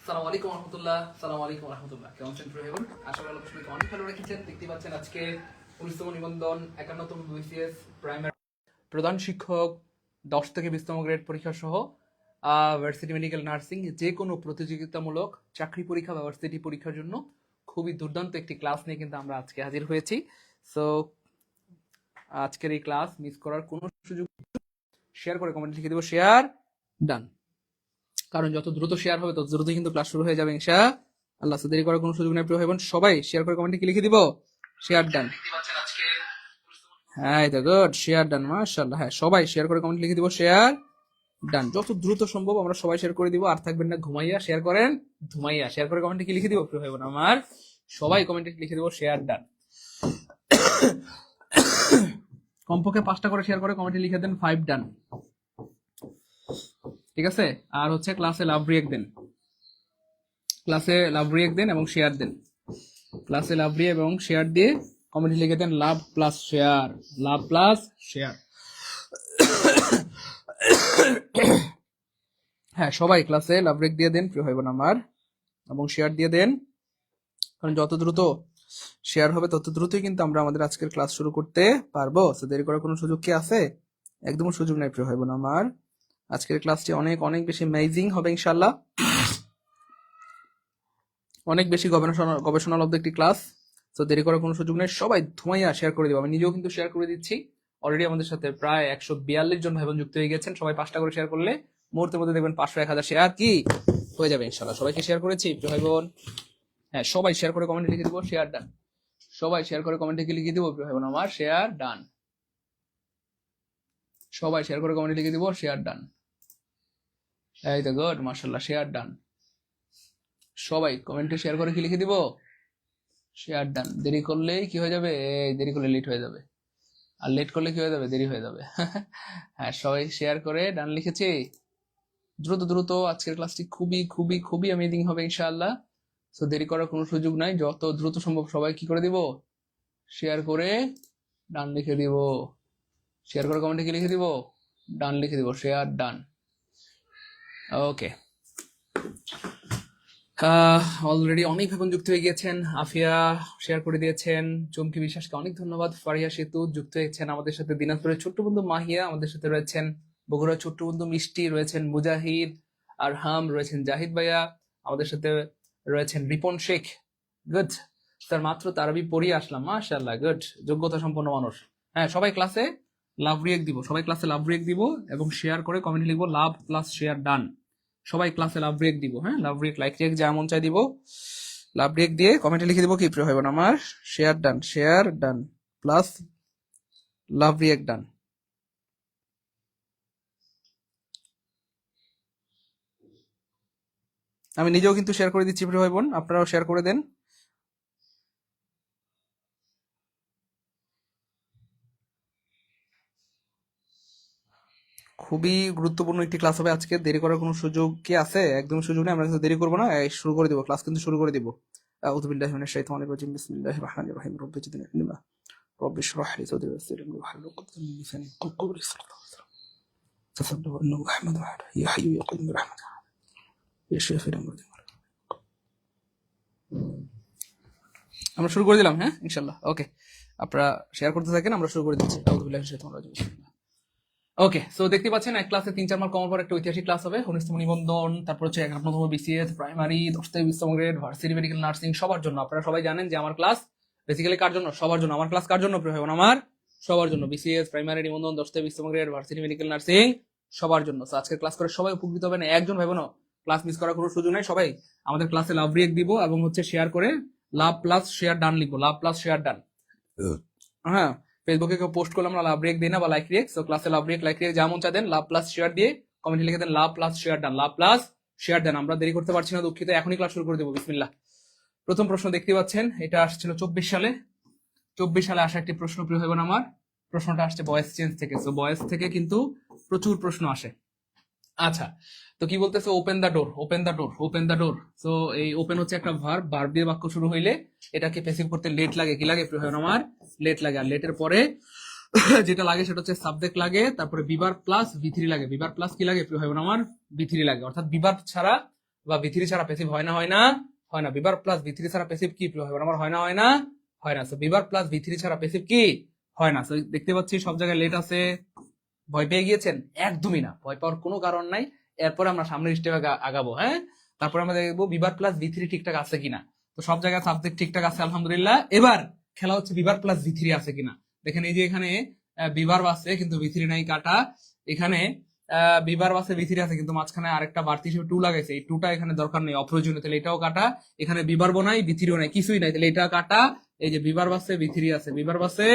সালাম আলাইকুম রহমতুল্লাহ। সালাম আলাইকুম রহমতুল্লাহ। কেমন আছেন প্রিয় ভাই? আশা করি আপনারা সবাই অনেক ভালো রেখেছেন। দেখতে পাচ্ছেন আজকে 19তম নিবন্ধন 51তম বিসিএস প্রাইমারি প্রধান শিক্ষক 10 থেকে 20তম গ্রেড পরীক্ষা সহ ভার্সিটি মেডিকেল নার্সিং যে কোনো প্রতিযোগিতামূলক চাকরি পরীক্ষা বা ভার্সিটি পরীক্ষার জন্য খুবই দুর্দান্ত একটি ক্লাস নিয়ে কিন্তু আমরা আজকে হাজির হয়েছি। সো আজকের এই ক্লাস মিস করার কোনো সুযোগ, শেয়ার করে কমেন্ট লিখে দেবো শেয়ার ডান, কারণ যত দ্রুত শেয়ার হবে তত দ্রুত কিন্তু ক্লাস শুরু হয়ে যাবে ইনশাআল্লাহ। সো দেরি করার কোনো সুযোগ নেই প্রিয় ভাই বোন, সবাই শেয়ার করে কমেন্টে কি লিখে দিব শেয়ার ডান। হ্যাঁ এটা গুড, শেয়ার ডান, মাশাআল্লাহ। হ্যাঁ সবাই শেয়ার করে কমেন্ট লিখে দিব শেয়ার ডান, যত দ্রুত সম্ভব আমরা সবাই শেয়ার করে দিব। আর থাকবেন না ঘুমাইয়া, শেয়ার করেন ধুমাইয়া। শেয়ার করে কমেন্টে কি লিখে দিব প্রিয় ভাই বোন আমার, সবাই কমেন্টে লিখে দিব শেয়ার ডান। কমপক্ষে 5টা করে শেয়ার করে কমেন্টে লিখে দেন 5 ডান, ঠিক আছে? আর হচ্ছে ক্লাসে লাভ রিয়েক্ট দেন, ক্লাসে লাভ রিয়েক্ট দেন এবং শেয়ার দেন। ক্লাসে লাভ রিয়েক্ট এবং শেয়ার দিয়ে কমেন্টে লিখে দেন লাভ প্লাস শেয়ার, লাভ প্লাস শেয়ার। হ্যাঁ সবাই ক্লাসে লাভ রিয়েক্ট দিয়ে দেন প্রিয় ভাই বোন আমার, এবং শেয়ার দিয়ে দেন, কারণ যত দ্রুত শেয়ার হবে তত দ্রুতই কিন্তু আমরা আমাদের আজকের ক্লাস শুরু করতে পারবো। তো দেরি করার কোনো সুযোগ কি আছে? একদম সুযোগ নাই প্রিয় ভাই বোন আমার। আজকের ক্লাসটি অনেক অনেক বেশি অ্যামেজিং হবে ইনশাআল্লাহ, অনেক বেশি গবেষণালব্ধ একটি ক্লাস। তো দেরি করার কোনো সুযোগ নেই, সবাই ধুমাইয়া শেয়ার করে দিব। আমি নিজেও কিন্তু শেয়ার করে দিচ্ছি। অলরেডি আমাদের সাথে প্রায় 142 জন ভাই বোন যুক্ত হয়ে গেছেন। সবাই 5টা করে শেয়ার করলে মুহূর্তের মধ্যে দেখবেন 500-1000 শেয়ার কি হয়ে যাবে ইনশাআল্লাহ। সবাইকে শেয়ার করেছি ভাই বোন। হ্যাঁ সবাই শেয়ার করে কমেন্টে লিখে দিব শেয়ার ডান, সবাই শেয়ার করে কমেন্টে লিখে দিব ভাই বোন আমার শেয়ার ডান, সবাই শেয়ার করে কমেন্টে লিখে দিব শেয়ার ডান। এই তো গুড, মাশাআল্লাহ, শেয়ার ডান। সবাই কমেন্টে শেয়ার করে কি লিখে দিব শেয়ার ডান। দেরি করলে কি হয়ে যাবে? দেরি করলে লেট হয়ে যাবে, আর লেট করলে কি হয়ে যাবে? দেরি হয়ে যাবে। হ্যাঁ সবাই শেয়ার করে ডান লিখেছি। দ্রুত দ্রুত আজকের ক্লাসটি খুবই খুবই খুবই অ্যামেজিং হবে ইনশাআল্লাহ। তো দেরি করার কোনো সুযোগ নাই, যত দ্রুত সম্ভব সবাই কি করে দিব শেয়ার করে ডান লিখে দিব। শেয়ার করে কমেন্টে কি লিখে দিব ডান লিখে দিব, শেয়ার ডান। ওকে, অলরেডি অনেক ভাই বোন যুক্ত হয়ে গিয়েছেন। আফিয়া শেয়ার করে দিয়েছেন, চমকি বিশ্বাসকে অনেক ধন্যবাদ। ফারিয়া সেতু যুক্ত হয়েছেন আমাদের সাথে। দিনাজপুরের ছোট্ট বন্ধু মাহিয়া আমাদের সাথে রয়েছেন। বগুড়ার ছোট্ট বন্ধু মিষ্টি রয়েছেন। মুজাহিদ আরহাম রয়েছেন। জাহিদ ভাইয়া আমাদের সাথে রয়েছেন। রিপন শেখ, গুড স্যার, মাত্র তারাবি পড়িয়ে আসলাম, মাশাআল্লাহ, গুড, যোগ্যতা সম্পন্ন মানুষ। হ্যাঁ সবাই ক্লাসে লাভ রিয়েক্ট দিব, সবাই ক্লাসে লাভ রিয়েক্ট দিব এবং শেয়ার করে কমেন্ট লিখবো লাভ প্লাস শেয়ার ডান। সবাই ক্লাসে লাভ ব্রেক দিব, হ্যাঁ লাভ ব্রেক, লাইক রেক যা মন চাই দিব, লাভ ব্রেক দিয়ে কমেন্টে লিখে দিব কি প্রিয় ভাই বোন আমার share done, share done plus love react done. আমি নিজেও কিন্তু শেয়ার করে দিচ্ছি প্রিয় ভাই বোন, আপনারাও শেয়ার করে দেন। খুবই গুরুত্বপূর্ণ একটি ক্লাস হবে আজকে, দেরি করার কোনো সুযোগ কি আছে? একদম সুযোগ নেই, আমরা কিন্তু দেরি করবো না, শুরু করে দিব, ক্লাস কিন্তু শুরু করে দিব। আউযু বিল্লাহি মিনাশ শাইতানির রাজিম, বিসমিল্লাহির রাহমানির রাহিম, রব্বি জিদনি ইলমা, রব্বি ইশরাহ লি সাদরি ওয়াসসির লি আমরি ওয়াহলুল উকদাতাম মিন লিসানি ইয়াফকাহু কওলি। تصدق أنه أحمد وحده يا حي يا قيوم برحمتك يا شافي الأمر. আমরা শুরু করে দিলাম, হ্যাঁ ইনশাআল্লাহ। ওকে, আপনারা শেয়ার করতে থাকেন, আমরা শুরু করে দিচ্ছি। আউযু বিল্লাহি মিনাশ শাইতানির রাজিম। ওকে, সো দেখতে পাচ্ছেন এক ক্লাসে 3-4 মার্ক কমার পর একটা ঐতিহাসিক ক্লাস হবে। 19তম নিবন্ধন, তারপর হচ্ছে 51তম বিসিএস প্রাইমারি, 10 থেকে 20তম গ্রেড ভার্সিটি মেডিকেল নার্সিং সবার জন্য। আপনারা সবাই জানেন যে আমার ক্লাস বেসিক্যালি কার জন্য? সবার জন্য। আমার ক্লাস কার জন্য প্রিয় ভাই বোন আমার? সবার জন্য। বিসিএস প্রাইমারি নিবন্ধন, 10 থেকে 20তম গ্রেড ভার্সিটি মেডিকেল নার্সিং সবার জন্য। সো আজকের ক্লাস করে সবাই উপকৃত হবেন, একজন ভাই বোন ক্লাস মিস করার কোনো সুযোগ নাই। সবাই আমাদের ক্লাসে লাভ রিয়েক্ট দিব এবং হচ্ছে শেয়ার করে লাভ প্লাস শেয়ার ডান লিখবো, লাভ প্লাস শেয়ার ডান। হ্যাঁ ফেসবুকে কেউ পোস্ট করলে আমরা লাভ রিয়েক্ট দিই না, বা লাইক রিয়েক্ট। সো ক্লাসে লাভ রিয়েক্ট লাইক রিয়েক্ট যা মন চা দেন, লাভ প্লাস শেয়ার দিয়ে কমেন্টে লিখে দেন লাভ প্লাস শেয়ার ডান, লাভ প্লাস শেয়ার ডান। আমরা দেরি করতে পারছি না, দুঃখিত, এখনই ক্লাস শুরু করে দেবো, বিসমিল্লাহ। প্রথম প্রশ্ন দেখতে পাচ্ছেন, এটা আসছিল 24 সালে। 24 সালে আসা একটি প্রশ্ন প্রিয় ভাই বোন আমার। প্রশ্নটা আসছে ভয়েস চেঞ্জ থেকে। সো ভয়েস থেকে কিন্তু প্রচুর প্রশ্ন আসে। আচ্ছা, তো কি বলতেছে? Open the door, open the door, open the door. So এই ওপেন হচ্ছে একটা ভার্ব, ভার্ব দিয়ে বাক্য শুরু হইলে এটাকে প্যাসিভ করতে লেট লাগে। কি লাগে প্রিয় ভাই বোন আমার? লেট লাগে। আর লেটের পরে যেটা লাগে সেটা হচ্ছে সাবজেক্ট লাগে, তারপরে বিভার প্লাস ভি3 লাগে। বিভার প্লাস কি লাগে প্রিয় ভাই বোন আমার? ভি3 লাগে। অর্থাৎ বিভার ছাড়া বা V3 ছাড়া প্যাসিভ হয় না হয় না বি বার প্লাস V3 ছাড়া প্যাসিভ কি প্রিয় ভাই বোন আমার হয় না সো বি বার প্লাস V3 ছাড়া প্যাসিভ কি হয় না। সো দেখতে পাচ্ছি সব জায়গায় লেট আছে, ভয় পেয়ে গিয়েছেন? একদমই না, ভয় পাওয়ার কোনো কারণ নাই। এরপরে আমরা সামনের স্টেপে আগাবো। হ্যাঁ, তারপরে আমরা দেখবো বিবার প্লাস V3 ঠিকঠাক আছে কিনা। তো সব জায়গায় সাবজেক্ট ঠিকঠাক আছে আলহামদুলিল্লাহ। এবার খেলা হচ্ছে বিবার প্লাস V3 আছে কিনা। দেখেন এই যে এখানে বিবার আছে কিন্তু V3 নাই কাটা, এখানে বিবার বাসে V3 আছে কিন্তু মাঝখানে আরেকটা বাড়তি হিসেবে 2 লাগাইছে, এই 2টা এখানে দরকার নেই, অপ্রয়োজনীয়, তাহলে এটাও কাটা। এখানে বিবার নাই V3ও নাই, কিছুই নাই, তাহলে এটা কাটা। এই যে বিবার বাসে V3 আছে, বিবার বাসে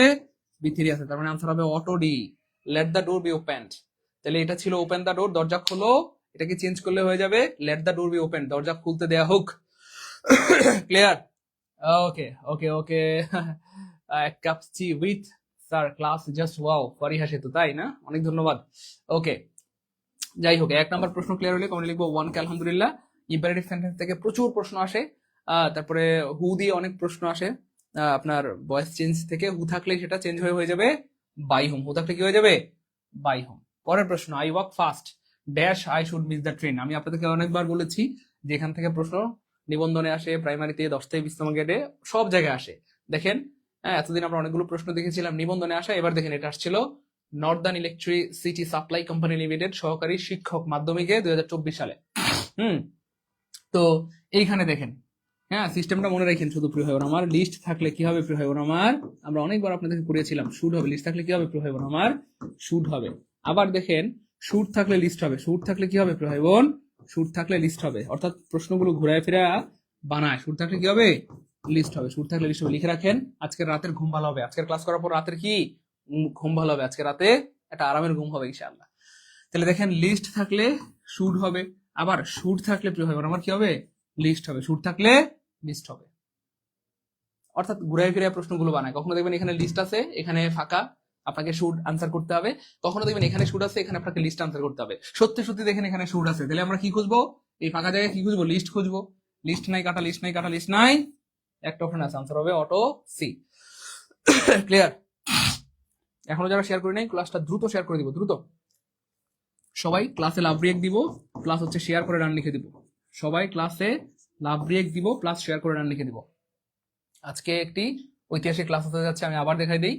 V3 আছে, তার মানে আনসার হবে অটো D, let the door be opened. তাহলে এটা ছিল ওপেন দ্য ডোর, দরজা খোলো, এটাকে চেঞ্জ করলে হয়ে যাবে let the door be open, দরজা খুলতে দেয়া হোক। ক্লিয়ার? ওকে ওকে ওকে। এক cup T with sir, class just wow, Fariha সেতু, তাই না? অনেক ধন্যবাদ। ওকে, যাই হোক, 1 নম্বর প্রশ্ন ক্লিয়ার হলে কমেন্ট লিখবো 1 কে আলহামদুলিল্লাহ। ইম্পারেটিভ সেন্টেন্স থেকে প্রচুর প্রশ্ন আসে, তারপরে হু দিয়ে অনেক প্রশ্ন আসে। আপনার ভয়েস চেঞ্জ থেকে হু থাকলে সেটা চেঞ্জ হয়ে যাবে বাই হোম, হু থাকলে কি হয়ে যাবে বাই হোম। পরের প্রশ্ন, I walk fast dash I should miss the train. আমি আপনাদেরকে অনেকবার বলেছি যে এখান থেকে প্রশ্ন নিবন্ধনে আসে, প্রাইমারিতে 10 থেকে 20 নম্বর গ্রেডে সব জায়গায় আসে। দেখেন এতদিন আমরা অনেকগুলো প্রশ্ন দেখেছিলাম নিবন্ধনে আসা, এবার দেখেন এটা আসছিল Northern electricity supply company limited সহকারী শিক্ষক মাধ্যমিকে 2024 সালে। তো এইখানে দেখেন, হ্যাঁ সিস্টেমটা মনে রাখেন শুধু প্রিয় ভাই বোন আমার, লিস্ট থাকলে কি হবে প্রিয় ভাই বোন আমার, আমরা অনেকবার আপনাদেরকে করিয়েছিলাম, শুড হবে, লিস্ট থাকলে কি হবে প্রিয় ভাই বোন আমার, শুড হবে। আবার দেখেন শুড থাকলে লিস্ট হবে, শুড থাকলে কি হবে প্রিয় ভাই বোন, শুড থাকলে লিস্ট হবে, অর্থাৎ প্রশ্নগুলো ঘুরায় ফিরা বানায়, শুড থাকলে কি হবে লিস্ট হবে, শুড থাকলে লিস্ট হবে। লিখে রাখেন আজকের রাতের ঘুম ভালো হবে, আজকের ক্লাস করার পর রাতের কি ঘুম ভালো হবে, আজকে রাতে একটা আরামের ঘুম হবে ইনশাআল্লাহ। তাহলে দেখেন লিস্ট থাকলে শুড হবে, আবার শুড থাকলে প্রিয় ভাই বোন আমার কি হবে লিস্ট হবে, শুড থাকলে লিস্ট হবে। অর্থাৎ ঘুরাই ফিরে প্রশ্নগুলো বানায়, কখনো দেখবেন এখানে লিস্ট আছে এখানে ফাঁকা, আপনাকে শুড আনসার করতে হবে, কখনো দেখবেন এখানে শুড আছে এখানে আপনাকে লিস্ট আনসার করতে হবে। সত্যি সত্যি দেখেন এখানে শুড আছে, তাহলে আমরা কি খুঁজবো এই ফাঁকা জায়গায়, কি খুঁজবো লিস্ট খুঁজবো, লিস্ট নাই কাটা, লিস্ট নাই কাটা, লিস্ট নাই, একটা অপশন আছে, আনসার হবে অটো সি। ক্লিয়ার? এখনো যারা শেয়ার করে নাই ক্লাসটা দ্রুত শেয়ার করে দিব, দ্রুত সবাই ক্লাসে লাভ ব্রেক দিব, প্লাস হচ্ছে শেয়ার করে রান লিখে দিব, সবাই ক্লাসে লাভ ব্রেক দিব প্লাস শেয়ার করে রান লিখে দিব। আজকে একটি ঐতিহাসিক ক্লাস হতে যাচ্ছে, আমি আবার দেখাই দিই,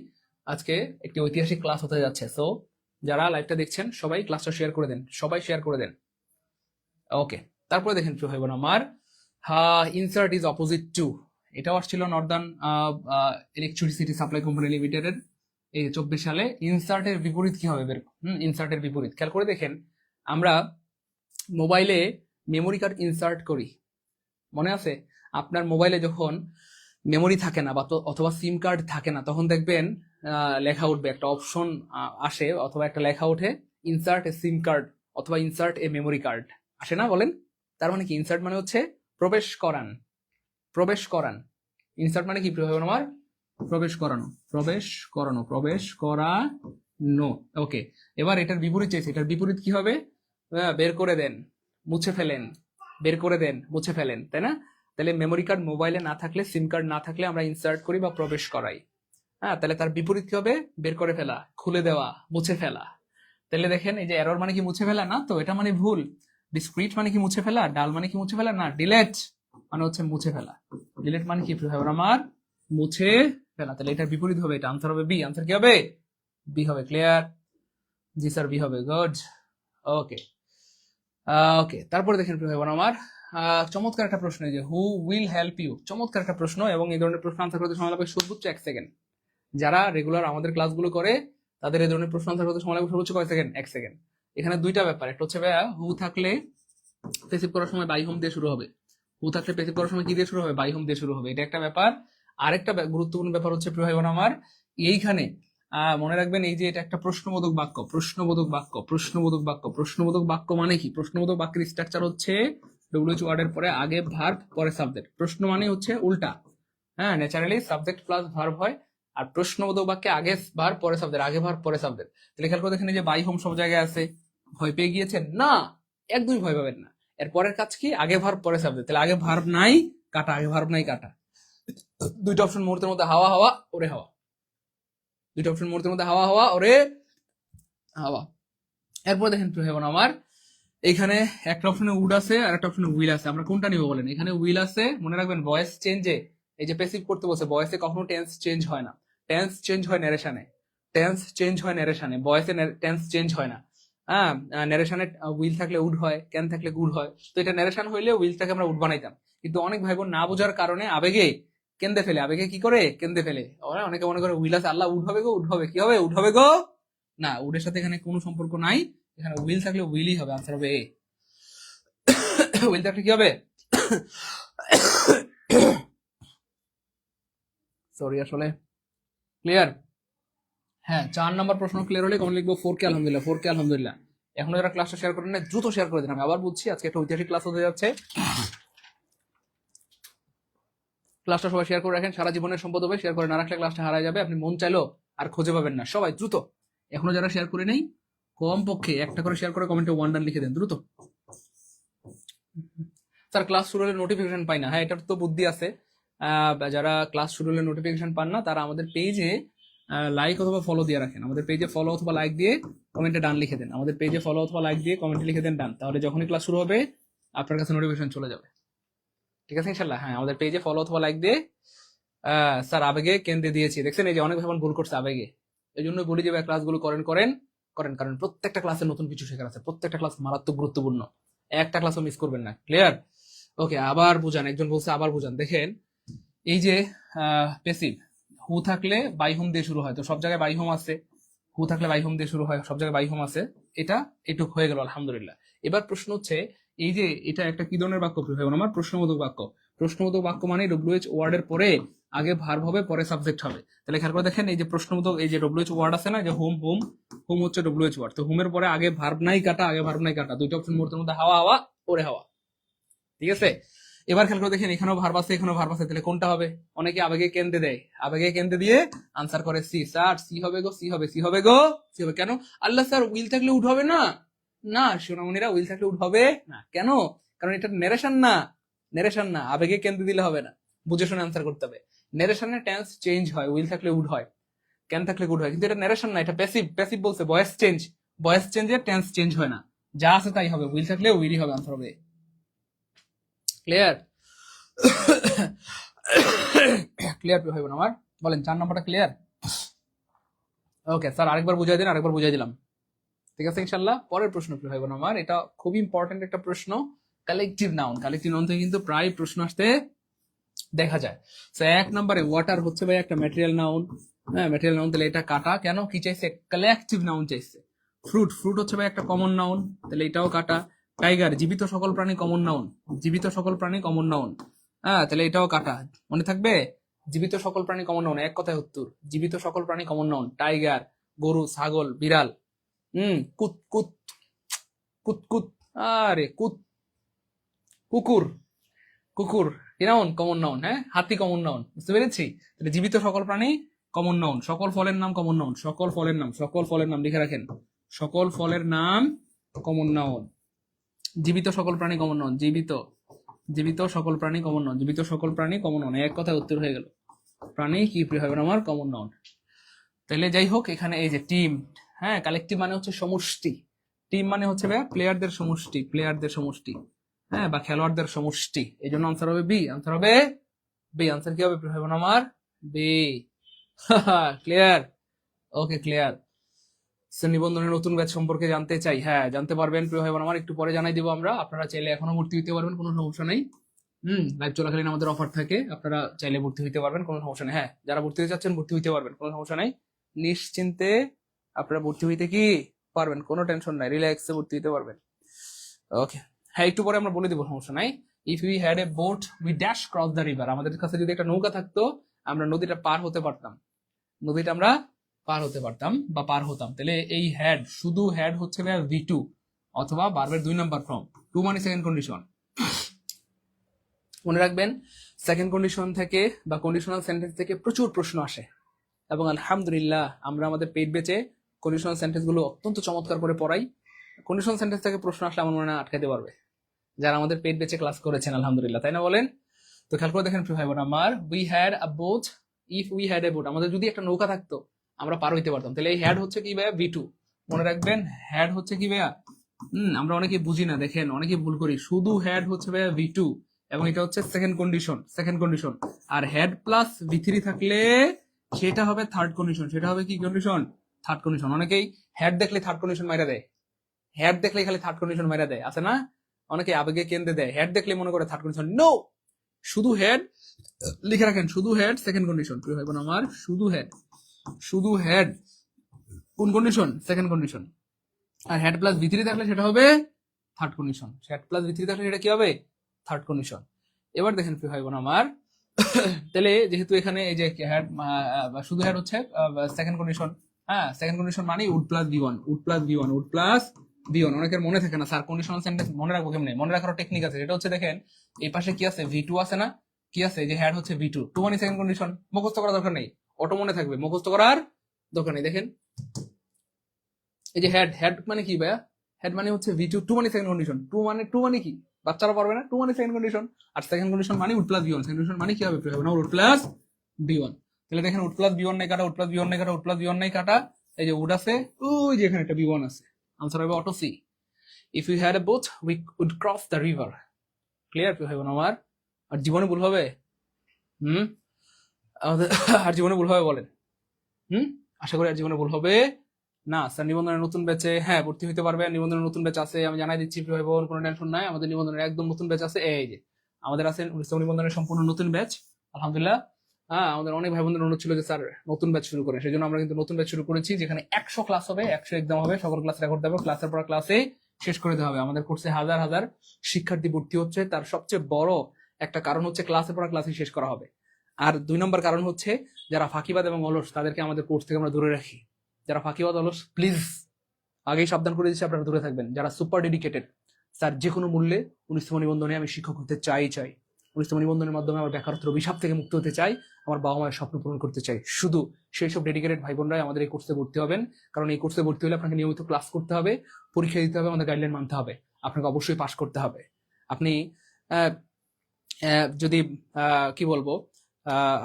আজকে একটি ঐতিহাসিক ক্লাস হতে যাচ্ছে। সো যারা লাইভটা দেখছেন সবাই ক্লাসটা শেয়ার করে দেন, সবাই শেয়ার করে দেন। ওকে, তারপরে দেখেন প্রিয় ভাই বোন আমার, ইনসার্ট ইজ অপোজিট টু, এটাও আসছিল নর্দার্ন ইলেকট্রিসিটি সাপ্লাই কোম্পানি লিমিটেডের এই 24 সালে। ইনসার্টের বিপরীত কি হবে বের, ইনসার্টের বিপরীত খেয়াল করে দেখেন, আমরা মোবাইলে মেমোরি কার্ড ইনসার্ট করি, মনে আছে? আপনার মোবাইলে যখন মেমোরি থাকে না বা অথবা সিম কার্ড থাকে না, তখন দেখবেন লেখা উঠবে, একটা অপশন আসে অথবা একটা লেখা ওঠে ইনসার্ট এ সিম কার্ড অথবা ইনসার্ট এ মেমোরি কার্ড, আসে না বলেন? তার মানে কি ইনসার্ট মানে হচ্ছে প্রবেশ করান, প্রবেশ করান। ইনসার্ট মানে কি প্রিয় ভাই বোন আমার, প্রবেশ করানো, প্রবেশ করানো, প্রবেশ করানো। ওকে, এবার এটার বিপরীত চাইছে, এটার বিপরীত কি হবে? বের করে দেন, মুছে ফেলেন, বের করে দেন, মুছে ফেলেন, তাই না? তাহলে মেমোরি কার্ড মোবাইলে না থাকলে, সিম কার্ড না থাকলে আমরা ইনসার্ট করি বা প্রবেশ করাই। হ্যাঁ, তাহলে তার বিপরীত কি হবে? বের করে ফেলা, খুলে দেওয়া, মুছে ফেলা। তাহলে দেখেন এই যে এরর মানে কি মুছে ফেলা না, তো এটা মানে ভুল। ডিসক্রিট মানে কি মুছে ফেলা, ডাল মানে কি মুছে ফেলা না, ডিলেট মানে হচ্ছে মুছে ফেলা। ডিলেট মানে কি আমার মুছে ফেলা, তাহলে এটার বিপরীত হবে, এটা আনসার হবে বি। আনসার কি হবে? বি হবে। ক্লিয়ার? জি স্যার, বি হবে। গুড। ওকে ওকে, তারপরে দেখেন আমার চমৎকার একটা প্রশ্ন, যে হু উইল হেল্প ইউ, চমৎকার একটা প্রশ্ন, এবং এই ধরনের প্রশ্ন আনসার করতে সময় লাগবে সর্বোচ্চ 1 সেকেন্ড। যারা রেগুলার আমাদের ক্লাসগুলো করে তাদের এই ধরনের প্রশ্ন আনসার করতে সময় লাগবে সর্বোচ্চ কয় সেকেন্ড? 1 সেকেন্ড। এখানে দুইটা ব্যাপার, একটা হচ্ছে ভাইয়া হু থাকলে পেসিভ করার সময় বাই হোম দিয়ে শুরু হবে, হু থাকলে পেসিভ করার সময় কি দিয়ে শুরু হবে? বাই হোম দিয়ে শুরু হবে, এটা একটা ব্যাপার। আরেকটা গুরুত্বপূর্ণ ব্যাপার হচ্ছে প্রিয় ভাই বোন আমার, এইখানে মনে রাখবেন এই যে এটা একটা প্রশ্নবোধক বাক্য, প্রশ্নবোধক বাক্য, প্রশ্নবোধক বাক্য, প্রশ্নবোধক বাক্য মানে কি? প্রশ্নবোধক বাক্যের স্ট্রাকচার হচ্ছে ডব্লিউএইচ ওয়ার্ডের পরে আগে ভার্ব পরে সাবজেক্ট। প্রশ্ন মানে হচ্ছে উল্টা, হ্যাঁ, ন্যাচারালি সাবজেক্ট প্লাস ভার্ব হয়, আর প্রশ্নবোধক বাক্যে আগে ভার্ব পরে সাবজেক্ট, আগে ভার্ব পরে সাবজেক্ট। তাহলে খেয়াল করে দেখেন যে বাই হোম সব জায়গায় আছে, ভয় পেয়ে গিয়েছেন না, একদমই ভয় পাবেন না। এর পরের কাজ কি? আগে ভার্ব পরে সাবজেক্ট, তাহলে আগে ভার্ব নাই কাটা, আগে ভার্ব নাই কাটা। দুইটা অপশন মুহূর্তের মধ্যে, হাওয়া হাওয়া ওরে হাওয়া, দুইটা অপশন মুহূর্তের মধ্যে, হাওয়া হাওয়া ওরে হাওয়া। এরপর দেখেন প্রিয় ভাই বোন আমার, এখানে একটা অপশনে উড আছে আর একটা অপশনে উইল আছে, আমরা কোনটা নিব বলেন? এখানে উইল আছে, মনে রাখবেন ভয়েস চেঞ্জে এই যে প্যাসিভ করতে বলছে, ভয়েসে কখনো টেন্স চেঞ্জ হয় না, টেন্স চেঞ্জ হয় ন্যারেশনে, টেন্স চেঞ্জ হয় ন্যারেশনে, ভয়েসে টেন্স চেঞ্জ হয় না। হ্যাঁ, ন্যারেশনে উইল থাকলে উড হয়, ক্যান থাকলে গুড হয়, তো এটা ন্যারেশন হইলে উইলটাকে আমরা উড বানাইতাম, কিন্তু অনেক ভাই বোন না বোঝার কারণে আবেগে কেন্দে ফেলে, আবেগে কি করে কেন্দে ফেলে, ওরা অনেকে মনে করে উইল আছে, আল্লাহ উড হবে গো, উড হবে, কি হবে, উড হবে গো, না, উডের সাথে এখানে কোনো সম্পর্ক নাই, এখানে উইল থাকলে উইলই হবে, আনসার হবে এ। উইল থাকলে কি হবে? সরি আসলে, ক্লিয়ার? হ্যাঁ, 4 নাম্বার প্রশ্ন ক্লিয়ার হলে কমেন্ট লিখবো 4 কে আলহামদুলিল্লাহ, 4 কে আলহামদুলিল্লাহ। এখনো যারা ক্লাসটা শেয়ার করেন না দ্রুত শেয়ার করে দিন, আমি আবার বুঝছি আজকে একটা ঐতিহাসিক ক্লাস হতে যাচ্ছে, ক্লাসটা সবাই শেয়ার করে রাখেন, সারা জীবনের সম্পদ হবে, শেয়ার করে না রাখলে ক্লাসটা হারায় যাবে, আপনি মন চাইলেও আর খুঁজে পাবেন না। সবাই দ্রুত, এখনো যারা শেয়ার করে নেই কম পক্ষে একটা করে শেয়ার করে কমেন্টে 1 ডান লিখে দেন দ্রুত। স্যার ক্লাস শুরু হলে নোটিফিকেশন পাই না, হ্যাঁ এটার তো বুদ্ধি আছে, যারা ক্লাস শুরু হলে নোটিফিকেশন পান না তারা আমাদের পেজে লাইক অথবা ফলো দিয়ে রাখেন, আমাদের পেজে ফলো অথবা লাইক দিয়ে কমেন্টে ডান লিখে দেন, আমাদের পেজে ফলো অথবা লাইক দিয়ে কমেন্টে লিখে দেন ডান, তাহলে যখনই ক্লাস শুরু হবে আপনার কাছে নোটিফিকেশন চলে যাবে, ঠিক আছে ইনশাল্লাহ? হ্যাঁ, আমাদের পেজে ফলো অথবা লাইক দিয়ে স্যার আবেগে কেন্দ্রে দিয়েছি, দেখছেন এই যে অনেক ভাবে ভুল করছে আবেগে, এই জন্য বলি যে ক্লাসগুলো করেন করেন করেন, কারণ প্রত্যেকটা ক্লাসে নতুন কিছু শেখার আছে, প্রত্যেকটা ক্লাস মারাত্মক গুরুত্বপূর্ণ, একটা ক্লাসও মিস করবেন না, ক্লিয়ার? ওকে, আবার বুঝান, একজন বলছে আবার বুঝান। দেখেন এই যে প্যাসিভ, হু থাকলে বাই হোম দিয়ে শুরু হয়, তো সব জায়গায় বাই হোম আছে, হু থাকলে বাই হোম দিয়ে শুরু হয়, সব জায়গায় বাই হোম আছে, এটা এটুক হয়ে গেল আলহামদুলিল্লাহ। এবার প্রশ্ন হচ্ছে এই যে এটা একটা কি ধরনের বাক্য প্রয়োগ, আমার প্রশ্নবোধক বাক্য, প্রশ্নবোধক বাক্য মানে ডব্লিউএইচ ওয়ার্ডের পরে আগে ভার্ব হবে পরে সাবজেক্ট হবে, তাহলে খেয়াল করে দেখেন এই যে প্রশ্নবোধক, এই যে ডব্লিউএইচ ওয়ার্ড আছে না, যে হোম, হোম হোম হচ্ছে ডব্লিউএইচ ওয়ার্ড, তো হোমের পরে আগে ভার্ব নাই কাটা, আগে ভার্ব নাই কাটা, দুইটা অপশন মুহূর্তের মধ্যে হাওয়া হাওয়া ওরে হাওয়া, ঠিক আছে? এবার খেয়াল করে দেখেন এখানেও ভার্ব আছে এখানেও ভার্ব আছে, তাহলে কোনটা হবে? অনেকে আবেগে কেন্দ্রে দেয়, আবেগে কেন্দ্রে দিয়ে আনসার করে সি, স্যার সি হবে গো, সি হবে, সি হবে গো, সি হবে, কেন? আল্লাহ স্যার উইল থাকলে উড হবে না, না সোনামণিরা উইল থাকলে উড হবে না, কেন? কারণ এটা নেরেশন না, নেরেশন না, আবেগে কেন্দ্রে দিলে হবে না, বুঝে শুনে আনসার করতে হবে। নেরেশনের টেন্স চেঞ্জ হয়, উইল থাকলে উড হয়, ক্যান থাকলে গুড হয়, কিন্তু এটা নেরেশন না, এটা প্যাসিভ, প্যাসিভ বলছে ভয়েস চেঞ্জ, ভয়েস চেঞ্জের টেন্স চেঞ্জ হয় না, যা আছে তাই হবে, উইল থাকলে উইলই হবে, আনসার হবে। ক্লিয়ার? ক্লিয়ার ভাই বোন আমার, বলেন 4 নাম্বারটা ক্লিয়ার? ওকে স্যার আরেকবার বুঝাই দিন, আরেকবার বুঝাই দিলাম, ঠিক আছে ইনশাল্লাহ। পরের প্রশ্ন ভাই বোন আমার, এটা খুবই ইম্পর্টেন্ট একটা প্রশ্ন, কালেকটিভ নাউন, কালেকটিভ নাউন থেকে কিন্তু প্রায় প্রশ্ন আসতে দেখা যায়। তো 1 নম্বরে ওয়াটার হচ্ছে ভাই একটা ম্যাটেরিয়াল নাউন, হ্যাঁ ম্যাটেরিয়াল নাউন, তাহলে এটা কাটা, কেন কি চাইছে? কালেকটিভ নাউন চাইছে। ফ্রুট, ফ্রুট হচ্ছে ভাই একটা কমন নাউন, তাহলে এটাও কাটা। টাইগার, জীবিত সকল প্রাণী কমন নাউন, জীবিত সকল প্রাণী কমন নাউন, হ্যাঁ তাহলে এটাও কাটা, মনে থাকবে? জীবিত সকল প্রাণী কমন নাউন, এক কথায় উত্তর, জীবিত সকল প্রাণী কমন নাউন, টাইগার, গরু, ছাগল, বিড়াল, কুত কুত কুত কুত, আরে কুত, কুকুর, কুকুর কি নাউন? কমন নাউন, হ্যাঁ হাতি কমন নাউন, বুঝতে পেরেছি? তাহলে জীবিত সকল প্রাণী কমন নাউন, সকল ফলের নাম কমন নাউন, সকল ফলের নাম, সকল ফলের নাম লিখে রাখেন, সকল ফলের নাম কমন নাউন, জীবিত সকল প্রাণী কমন নাউন, জীবিত, জীবিত সকল প্রাণী কমন নাউন, জীবিত সকল প্রাণী কমন নাউন, এক কথায় উত্তর হয়ে গেল, প্রাণী কি হবে আমার? Common noun. তাহলে যাই হোক, এখানে এই যে টিম, হ্যাঁ কালেকটিভ মানে হচ্ছে সমষ্টি, টিম মানে হচ্ছে ভাইয়া প্লেয়ারদের সমষ্টি, প্লেয়ারদের সমষ্টি, হ্যাঁ বা খেলোয়াড়দের সমষ্টি, এই জন্য আনসার হবে বি, আনসার হবে বি, আনসার কি হবে ভাই বোন আমার? বি। ক্লিয়ার? Okay clear. নিবন্ধনের নতুন ব্যাচ সম্পর্কে জানতে চাই, হ্যাঁ জানতে পারবেন প্রিয় ভাই বোন আমার, একটু পরে জানাই দিব আমরা, আপনারা চাইলে এখনো ভর্তি হইতে পারবেন, কোনো সমস্যা নেই। লাইভ চলাকালীন আমাদের অফার থাকে, আপনারা চাইলে ভর্তি হইতে পারবেন, কোনো সমস্যা নেই। হ্যাঁ যারা ভর্তি হতে চাচ্ছেন ভর্তি হইতে পারবেন, কোনো সমস্যা নাই, নিশ্চিন্তে আপনারা ভর্তি হইতে কি পারবেন, কোনো টেনশন নাই, রিল্যাক্সে ভর্তি হইতে পারবেন। ওকে, হ্যাঁ একটু পরে আমরা বলে দিব, সমস্যা নাই। If we had a boat we dash cross the river, আমাদের কাছে যদি একটা নৌকা থাকতো আমরা নদীটা পার হতে পারতাম, নদীটা আমরা পার হতে পারতাম বা পার হতাম, তাহলে এই হ্যাড, শুধু হ্যাড হচ্ছে V2 অথবা ভার্বের 2 নাম্বার ফর্ম, টু মানে সেকেন্ড কন্ডিশন, মনে রাখবেন। সেকেন্ড কন্ডিশন থেকে বা কন্ডিশনাল সেন্টেন্স থেকে প্রচুর প্রশ্ন আসে, এবং আলহামদুলিল্লাহ আমরা আমাদের পেইড ব্যাচে কন্ডিশনাল সেন্টেন্স গুলো অত্যন্ত চমৎকার করে পড়াই। কন্ডিশনাল সেন্টেন্স থেকে প্রশ্ন আসলে আমার মনে হয় আটকাতে পারবে যারা আমাদের পেইড ব্যাচে ক্লাস করেছেন, আলহামদুলিল্লাহ, তাই না বলেন? তো খেয়াল করে দেখেন ভাই বোন আমার, we had a boat, if we had a boat, আমাদের যদি একটা নৌকা থাকতো আমরা পার হইতে পারতাম, তাহলে এই হ্যাড হচ্ছে কি ভাইয়া? V2, মনে রাখবেন হ্যাড হচ্ছে কি ভাইয়া? আমরা অনেকে বুঝি না, দেখেন অনেকে ভুল করি, শুধু হেড হচ্ছে ভাইয়া V2 এবং এটা হচ্ছে সেকেন্ড কন্ডিশন, আর হেড প্লাস V3 থাকলে সেটা হবে থার্ড কন্ডিশন। সেটা হবে কি কন্ডিশন? Third condition. অনেকেই হেড দেখলে থার্ড কন্ডিশন মাইরা দেয়, হেড দেখলে খালি থার্ড কন্ডিশন মাইরা দেয়, আছে না? অনেকে আবেগে কেন্দ্রে দেয়, হেড দেখলে মনে করে থার্ড কন্ডিশন। নো, শুধু হেড লিখে রাখেন, শুধু হেড সেকেন্ড কন্ডিশন। প্রিয় ভাই বোন আমার, শুধু হেড কোন কন্ডিশন? Second condition. আর হেড প্লাস V3 থাকলে সেটা হবে third condition. Head plus V3 থাকলে সেটা কি হবে? Third condition. এবার দেখেন প্রিয় ভাই বোন আমার, তাহলে যেহেতু এখানে এই যে হেড শুধু হেড হচ্ছে সেকেন্ড কন্ডিশন, হ্যাঁ সেকেন্ড কন্ডিশন মানে উড প্লাস V1। অনেকের মনে থাকে না স্যার কন্ডিশনাল সেন্টেন্স মনে রাখবো কেমনে? মনে রাখার টেকনিক আছে, সেটা হচ্ছে দেখেন এই পাশে কি আছে? V2 আছে না? কি আছে? এই যে হেড হচ্ছে V2, টু মানে সেকেন্ড কন্ডিশন। মুখস্থ করার দরকার নেই, অটো মনে থাকবে, মুখস্থ করার দরকার নেই। দেখেন এই যে হেড মানে কি ভাইয়া? হেড মানে হচ্ছে V2, টু মানে সেকেন্ড কন্ডিশন। টু মানে কি? বাচ্চারা পারবে না, টু মানে সেকেন্ড কন্ডিশন। আর সেকেন্ড কন্ডিশন মানে would plus V1। Second condition মানে কি হবে? Would plus V1। তাহলে দেখেন উড প্লাস V1 নাই কাটা, উড প্লাস V1 নাই কাটা। এই যে উড আছে, ওই যে এখানে একটা V1 আছে। আনসার হবে অটো C. If you had a boat we would cross the river. Clear প্রিয় ভাই বোন আমার? আর জীবনে ভুল হবে? আমাদের আর জীবনে ভুল হবে বলেন? আশা করি আর জীবনে ভুল হবে না। স্যার নিবন্ধনের নতুন ব্যাচে হ্যাঁ ভর্তি হতে পারবেন। নিবন্ধনের নতুন ব্যাচ আছে, আমি জানাই দিচ্ছি প্রিয় ভাই বোন, কোনো টেনশন নাই। আমাদের নিবন্ধনের একদম নতুন ব্যাচ আছে। এই যে আমাদের আছে নিবন্ধনের সম্পূর্ণ নতুন ব্যাচ, আলহামদুলিল্লাহ। হ্যাঁ, আমাদের অনেক ভাই বোনদের অনুরোধ ছিল যে স্যার নতুন ব্যাচ শুরু করে, সেই জন্য আমরা কিন্তু নতুন ব্যাচ শুরু করেছি, যেখানে 100 ক্লাস হবে, 100 এক্সাম হবে, সকল ক্লাস রেকর্ড দেবো, ক্লাসের পর ক্লাসে শেষ করে দেওয়া হবে। আমাদের কোর্সে হাজার হাজার শিক্ষার্থী ভর্তি হচ্ছে, তার সবচেয়ে বড় একটা কারণ হচ্ছে ক্লাসের পর ক্লাসে শেষ করা হবে। আর 2 নম্বর কারণ হচ্ছে যারা ফাঁকিবাদ এবং অলস তাদেরকে আমাদের কোর্স থেকে আমরা দূরে রাখি। যারা ফাঁকিবাদ অলস প্লিজ আগেই সাবধান করে দিচ্ছি, আপনারা দূরে থাকবেন। যারা সুপার ডেডিকেটেড, স্যার যে কোনো মূল্যে 19তম নিবন্ধনে আমি শিক্ষক হতে চাই 19তম নিবন্ধনের মাধ্যমে আমার বেকারত্বের অভিশাপ থেকে মুক্ত হতে চাই, আমার বাবা মায়ের স্বপ্ন পূরণ করতে চাই, শুধু সেই সব ডেডিকেটেড ভাই বোনরাই আমাদের এই কোর্সে ভর্তি হবেন। কারণ এই কোর্সে ভর্তি হলে আপনাকে নিয়মিত ক্লাস করতে হবে, পরীক্ষা দিতে হবে, আমাদের গাইডলাইন মানতে হবে, আপনাকে অবশ্যই পাস করতে হবে। আপনি যদি কি বলবো,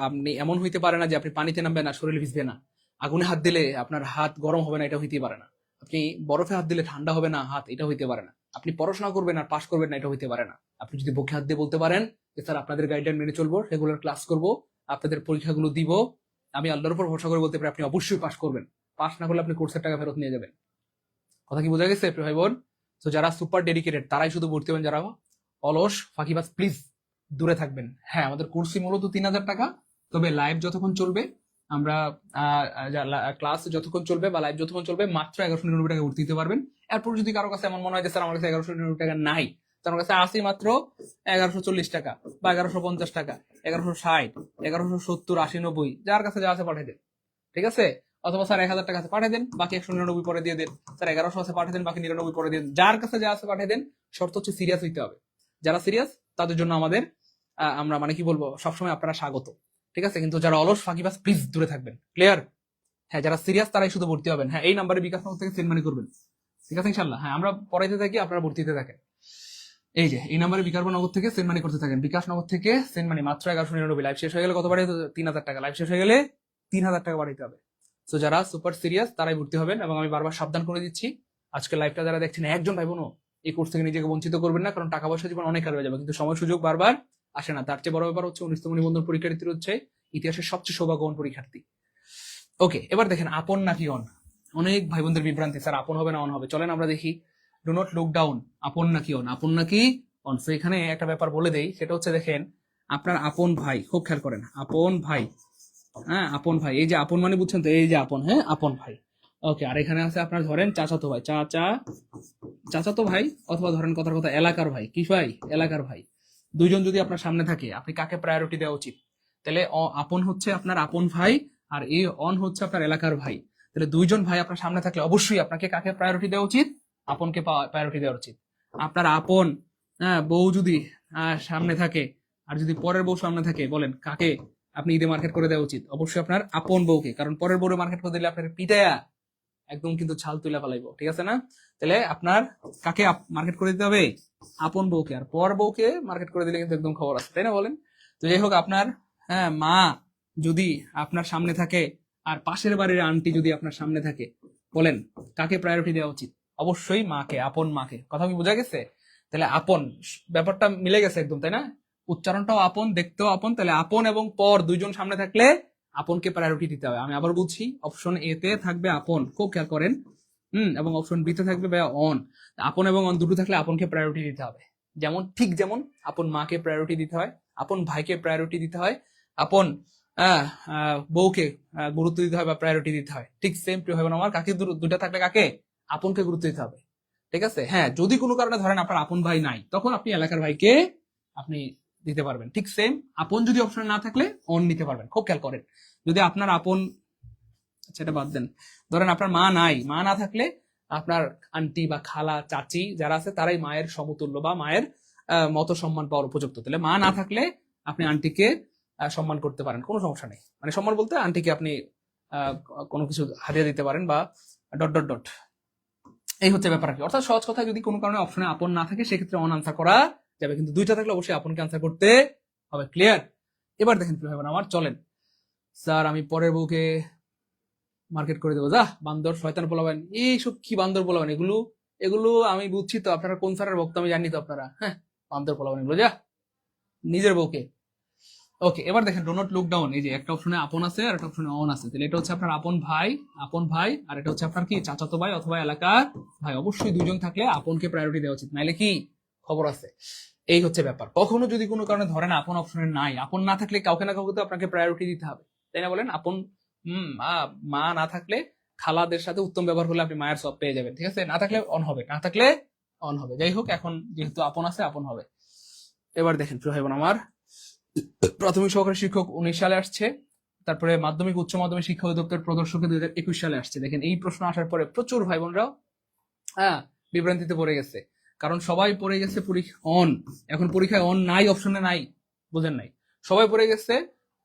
আপনি এমন হইতে পারে না যে আপনি পানিতে নামবেন না, শরীর ভিজবে না। আগুনে হাত দিলে আপনার হাত গরম হবে না, এটা হইতে পারে না। আপনি বরফে হাত দিলে ঠান্ডা হবে না হাত, এটা হইতে পারে না। আপনি পড়াশোনা করবেন আর পাশ করবেন না, এটা হইতে পারে না। আপনি যদি বুকে হাত দিয়ে বলতে পারেন যে স্যার আপনাদের গাইডলাইন মেনে চলবো, রেগুলার ক্লাস করব, আপনাদের পরীক্ষাগুলো দিব, আমি আল্লাহর উপর ভরসা করে বলতে পারি আপনি অবশ্যই পাশ করবেন। পাশ না করলে আপনি কোর্সের টাকা ফেরত নিয়ে যাবেন। কথা কি বোঝা গেছে ভাই বোন? তো যারা সুপার ডেডিকেটেড তারাই শুধু ভর্তি হবেন, যারা অলস ফাঁকিবাজ প্লিজ দূরে থাকবেন। হ্যাঁ, আমাদের কোর্স ফি মূলত 3000 টাকা, তবে লাইভ যতক্ষণ চলবে, আমরা ক্লাস যতক্ষণ চলবে বা লাইভ যতক্ষণ চলবে মাত্র 1199 টাকা ভর্তি দিতে পারবেন। এরপর যদি কারো কাছে এমন মনে হয় যে স্যার আমার কাছে 1199 টাকা নাই, তার কাছে আসি মাত্র 1140 টাকা বা 1150 টাকা, 1160, 1170, 80, 90, যার কাছে যা আছে পাঠিয়ে দেন, ঠিক আছে? অথবা স্যার 1000 টাকা আছে পাঠিয়ে দেন, বাকি 199 পরে দিয়ে দেন। স্যার 1100 আছে পাঠিয়ে দেন, বাকি 99 পরে দিয়ে দেন। যার কাছে যা আছে পাঠিয়ে দেন। শর্ত হচ্ছে সিরিয়াস হইতে হবে। যারা সিরিয়াস তাদের জন্য আমাদের আমরা মানে কি বলবো, সবসময় আপনারা স্বাগত, ঠিক আছে? কিন্তু যারা অলস ফাঁকিবাজ প্লিজ দূরে থাকবেন। ক্লিয়ার? হ্যাঁ, যারা সিরিয়াস তারাই শুধু ভর্তি হবেন। হ্যাঁ, এই নাম্বারে বিকাশ নগর থেকে সেন্ড মানি করবেন, ঠিক আছে ইনশাল্লাহ। হ্যাঁ, আমরা পড়াইতে থাকি, আপনারা ভর্তিতে থাকেন। এই যে এই নাম্বারে বিকাশ নগর থেকে সেন্ড মানি করতে থাকেন। বিকাশ নগর থেকে সেন্ড মানি মাত্র 1199। লাইভ শেষ হয়ে গেলে কত বাড়াইতে? 3000 টাকা। লাইভ শেষ হয়ে গেলে 3000 টাকা বাড়াইতে হবে। তো যারা সুপার সিরিয়াস তারাই ভর্তি হবেন, এবং আমি বারবার সাবধান করে দিচ্ছি, আজকে লাইভটা যারা দেখছেন একজন ভাই বোনও এই কোর্স থেকে নিজেকে বঞ্চিত করবেন না, কারণ টাকা পয়সা জীবন অনেক হারিয়ে যাবে, কিন্তু সময় সুযোগ বারবার আসে না। তার চেয়ে বড় ব্যাপার হচ্ছে 19তম নিবন্ধন পরীক্ষার্থী হচ্ছে ইতিহাসের সবচেয়ে সৌভাগ্যবান পরীক্ষার্থী। ওকে, এবার দেখেন আপন নাকি অন। অনেক ভাই বোনদের বিভ্রান্তি, স্যার আপন হবে না অন হবে। চলেন আমরা দেখি, ডু নট লুক ডাউন, আপন নাকি অন, আপন নাকি অন। তো এখানে একটা ব্যাপার বলে দেই, সেটা হচ্ছে দেখেন আপনার আপন ভাই, খুব খেয়াল করেন, আপন ভাই, হ্যাঁ আপন ভাই, এই যে আপন মানে বুঝছেন তো, এই যে আপন, হ্যাঁ আপন ভাই। ওকে, আর এখানে আছে আপনার ধরেন চাচাতো ভাই, চাচাতো ভাই, অথবা ধরেন কথার কথা এলাকার ভাই। কি ভাই? এলাকার ভাই। দুইজন যদি আপনার সামনে থাকে, আপনি কাকে প্রায়োরিটি দেওয়া উচিত? তাহলে আপন হচ্ছে আপনার আপন ভাই, আর এই অন হচ্ছে আপনার এলাকার ভাই। তাহলে দুইজন ভাই আপনার সামনে থাকলে অবশ্যই আপনাকে কাকে প্রায়োরিটি দেওয়া উচিত? আপনকে প্রায়োরিটি দেওয়া উচিত। আপনার আপন বউ যদি সামনে থাকে, আর যদি পরের বউ সামনে থাকে, বলেন কাকে আপনি ঈদে মার্কেট করে দেওয়া উচিত? অবশ্যই আপনার আপন বউকে, কারণ পরের বউরে মার্কেট করে দিলে আপনাকে পিটায়া একদম কিন্তু ছাল তুলে ফেলাইবো, ঠিক আছে না? তাহলে আপনার কাকে মার্কেট করে দিতে হবে? আপন বউকে। আর পর বউকে মার্কেট করে দিলে কিন্তু একদম খবর আছে, তাই না বলেন? তো যাই হোক, আপনার মা যদি আপনার সামনে থাকে, আর পাশের বাড়ির আন্টি যদি আপনার সামনে থাকে, বলেন কাকে প্রায়োরিটি দেওয়া উচিত? অবশ্যই মাকে, আপন মাকে। কথা কি বোঝা গেছে? তাহলে আপন ব্যাপারটা মিলে গেছে একদম, তাই না? উচ্চারণটাও আপন, দেখতেও আপন। তাহলে আপন এবং পর দুইজন সামনে থাকলে আপনকে প্রায়োরিটি দিতে হবে। আমি আবার বলছি, অপশন এ তে থাকবে আপন, খুব খেয়াল করেন। এবং অপশন বি তে থাকবে অন। আপন এবং অন দুটো থাকলে আপনকে প্রায়োরিটি দিতে হবে। যেমন ঠিক যেমন আপন মাকে প্রায়োরিটি দিতে হয়, আপন ভাইকে প্রায়োরিটি দিতে হয়, আপন বউকে গুরুত্ব দিতে হয় বা প্রায়োরিটি দিতে হয়। ঠিক সেম প্রিয় ভাই বোন আমার, কাকে দুটা থাকলে কাকে? আপনকে গুরুত্ব দিতে হবে। ঠিক আছে? হ্যাঁ, যদি কোনো কারণে ধরেন আপনার আপন ভাই নাই, তখন আপনি এলাকার ভাইকে আপনি দিতে পারবেন। ঠিক সেম, আপন যদি অপশন না থাকলে অন নিতে পারবেন। খুব খেয়াল করেন, যদি আপনার আপন, সেটা বাদ দেন, ধরেন আপনার মা নাই, মা না থাকলে আপনার আন্টি বা খালা চাচি যারা আছে তারাই মায়ের সমতুল্য বা মায়ের মতো সম্মান পাওয়ার উপযুক্ত। তাহলে মা না থাকলে আপনি আন্টিকে সম্মান করতে পারেন, কোনো সমস্যা নেই। মানে সম্মান বলতে আন্টিকে আপনি কোনো কিছু হারিয়ে দিতে পারেন বা ডট ডট ডট। এই হচ্ছে ব্যাপার কি। অর্থাৎ সহজ কথা, যদি কোনো কারণে অপশনে আপন না থাকে সেক্ষেত্রে অন আনসার করা যাবে, কিন্তু দুইটা থাকলে অবশ্যই আপনকে আনসার করতে হবে। ক্লিয়ার? এবার দেখেন প্রিয় ভাই বোন আমার, চলেন স্যার আমি পরের বউকে মার্কেট করে দেবো, যা বান্দর শয়তান পোলাবেন, এইসব কি বান্দর পোলাবেন, এগুলো এগুলো আমি বুঝছি তো আপনারা কোন স্যারের বক্তা আমি জানি তো আপনারা, হ্যাঁ বান্দর পোলাবেন এগুলো, যা নিজের বউকে। ওকে, এবার দেখেন ডো নট লুক ডাউন, এই যে একটা অপশনে আপন আছে আর একটা অপশনে অন আছে। তাহলে এটা হচ্ছে আপনার আপন ভাই, আর এটা হচ্ছে আপনার কি চাচাতো ভাই অথবা এলাকার ভাই। অবশ্যই দুইজন থাকলে আপনকে প্রায়োরিটি দেওয়া উচিত, নাইলে কি খবর আছে। এই হচ্ছে ব্যাপার। কখনো যদি কোনো কারণে ধরেন আপন অপশনে নাই, আপন না থাকলে কাউকে না কাউকে তো আপনাকে প্রায়োরিটি দিতে হবে, তাই না বলেন? আপন মা না থাকলে খালাদের সাথে উত্তম ব্যবহার করলে আপনি মায়ের সব পেয়ে যাবেন। ঠিক আছে? না থাকলে অন হবে, না থাকলে অন হবে। যাই হোক, এখন যেহেতু আপন আছে আপন হবে। এবার দেখেন প্রিয় ভাই বোন আমার, প্রাথমিক সহকারী শিক্ষক 19 সালে আসছে, তারপরে মাধ্যমিক উচ্চ মাধ্যমিক শিক্ষা অধিদপ্তর প্রদর্শকে 2021 সালে আসছে। দেখেন এই প্রশ্ন আসার পরে প্রচুর ভাই বোনরাও বিভ্রান্তিতে পড়ে গেছে, কারণ সবাই পড়ে গেছে অন। এখন পরীক্ষায় অন নাই, অপশনে নাই, বুঝেন নাই? সবাই পড়ে গেছে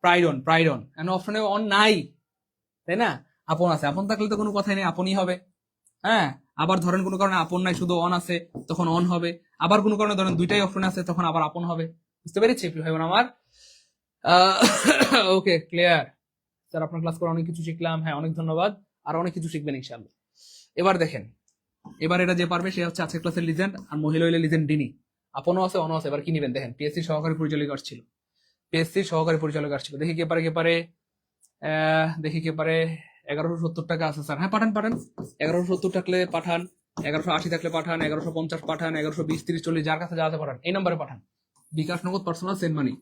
প্রাইড অন, এখন অপশনে অন নাই, তাই না? আপন আছে, আপন থাকলে তো কোনো কথাই নেই, আপনই হবে। হ্যাঁ, আবার ধরেন কোনো কারণে আপন নাই, শুধু অন আছে, তখন অন হবে। আবার কোনো কারণে ধরেন দুইটাই অপশন আছে, তখন আবার আপন হবে। বুঝতে পেরেছি ভাই বোন আমার? ওকে, ক্লিয়ার? স্যার আপনার ক্লাস করে অনেক কিছু শিখলাম, হ্যাঁ অনেক ধন্যবাদ, আর অনেক কিছু শিখবেন ইনশাআল্লাহ। এবার দেখেন, এবার এটা যে পারবে সে হচ্ছে আজকের ক্লাসের লিজেন্ড, আর মহিলা হইলে লিজেন্ড ডিনি। আপনও আছে অনও আছে। এবার কি নিবেন দেখেন, পিএসসি সহকারী পরিচালক আসছিল, দেখি কে পারে। দেখি কে পারে। 1170 টাকা আছে স্যার, হ্যাঁ পাঠান 1170 থাকলে পাঠান, 1180 থাকলে পাঠান, 1150 পাঠান, 1120 30 40 যার কাছে যা আছে পাঠান, এই নম্বরে পাঠান। বিকাশ নগদ পার্সোনাল সেন্ড মানি।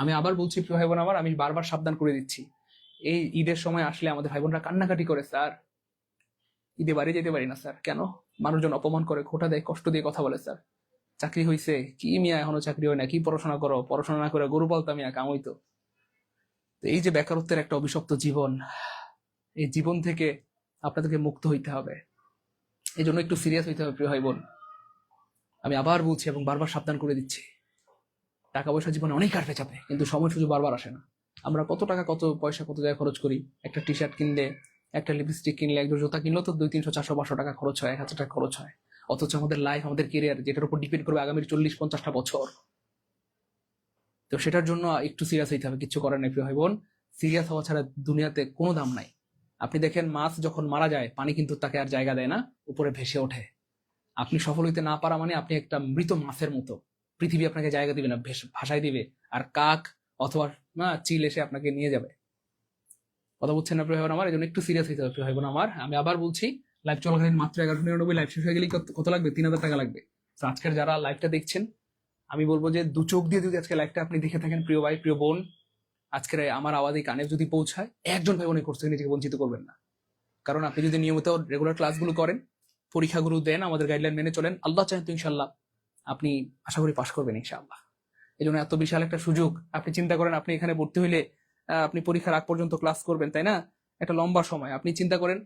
আমি আবার বলছি প্রিয় ভাই বোন আমার, আমি বারবার সাবধান করে দিচ্ছি, এই ঈদের সময় আসলে আমাদের ভাই বোনরা কান্নাকাটি করে, স্যার ঈদে বাড়ি যেতে পারি না স্যার, কেন? মানুষজন অপমান করে, খোটা দেয়, কষ্ট দিয়ে কথা বলে স্যার। চাকরি হইছে কি মিয়া, এখনো চাকরি হয় না, কি পড়াশোনা করো, পড়াশোনা না করে গরু পালতাম মিয়া, কাম হইতো। এই যে বেকারত্বের একটা অভিশপ্ত জীবন, এই জীবন থেকে আপনাদেরকে মুক্ত হইতে হবে। এই জন্য একটু সিরিয়াস হইতে হবে প্রিয় ভাই বোন। আমি আবার বলছি এবং বারবার সাবধান করে দিচ্ছি, টাকা পয়সা জীবনে অনেক কাটবে চাপে, কিন্তু সময় সুযোগ বারবার আসে না। আমরা কত টাকা কত পয়সা কত জায়গায় খরচ করি, একটা টি শার্ট কিনলে, একটা লিপস্টিক কিনলে, একজন জুতা কিনলেও তো 200 300 400 500 টাকা খরচ হয়, 1000 টাকা খরচ হয়। অথচ আমাদের লাইফ, আমাদের কেরিয়ার, যেটার উপর ডিপেন্ড করবে আগামী 40-50টা বছর, তো সেটার জন্য একটু সিরিয়াস হইতে হবে। কিছু করার নেই প্রিয় ভাই বোন, সিরিয়াস হওয়া ছাড়া দুনিয়াতে কোনো দাম নাই। আপনি দেখেন মাছ যখন মারা যায়, পানি কিন্তু তাকে আর জায়গা দেয় না, উপরে ভেসে ওঠে। আপনি সফল হইতে না পারা মানে আপনি একটা মৃত মাছের মতো, পৃথিবী আপনাকে জায়গা দিবে না, ভাসায় দিবে, আর কাক অথবা চিল এসে আপনাকে নিয়ে যাবে। কথা বলছেন না প্রিয় ভাই বোন আমার? এই জন্য একটু সিরিয়াস হইতে হবে প্রিয় ভাই বোন আমার। আমি আবার বলছি, লাইভ চলাকালীন মাত্র 11:99, লাইভ শেষ হয়ে গেলে কত লাগবে? 3000 টাকা লাগবে। তো আজকের যারা লাইভটা দেখছেন, আমি বলবো যে 2 চোখ দিয়ে যদি আজকে লাইভটা আপনি দেখে থাকেন প্রিয় ভাই প্রিয় বোন, আজকের আমার আওয়াজ এই কানে যদি পৌঁছায়, একজন ভাই বোন এই কোর্স থেকে নিজেকে বঞ্চিত করবেন না। কারণ আপনি যদি নিয়মিত রেগুলার ক্লাসগুলো করেন, পরীক্ষাগুলো দেন, আমাদের গাইডলাইন মেনে চলেন, আল্লাহ চাহেন তো ইনশাল্লাহ আপনি আশা করি পাশ করবেন ইনশাআল্লাহ। এই জন্য এত বিশাল একটা সুযোগ, আপনি চিন্তা করেন, আপনি এখানে ভর্তি হইলে আপনি পরীক্ষার আগ পর্যন্ত ক্লাস করবেন, তাই না? একটা লম্বা সময়। আপনি চিন্তা করেন,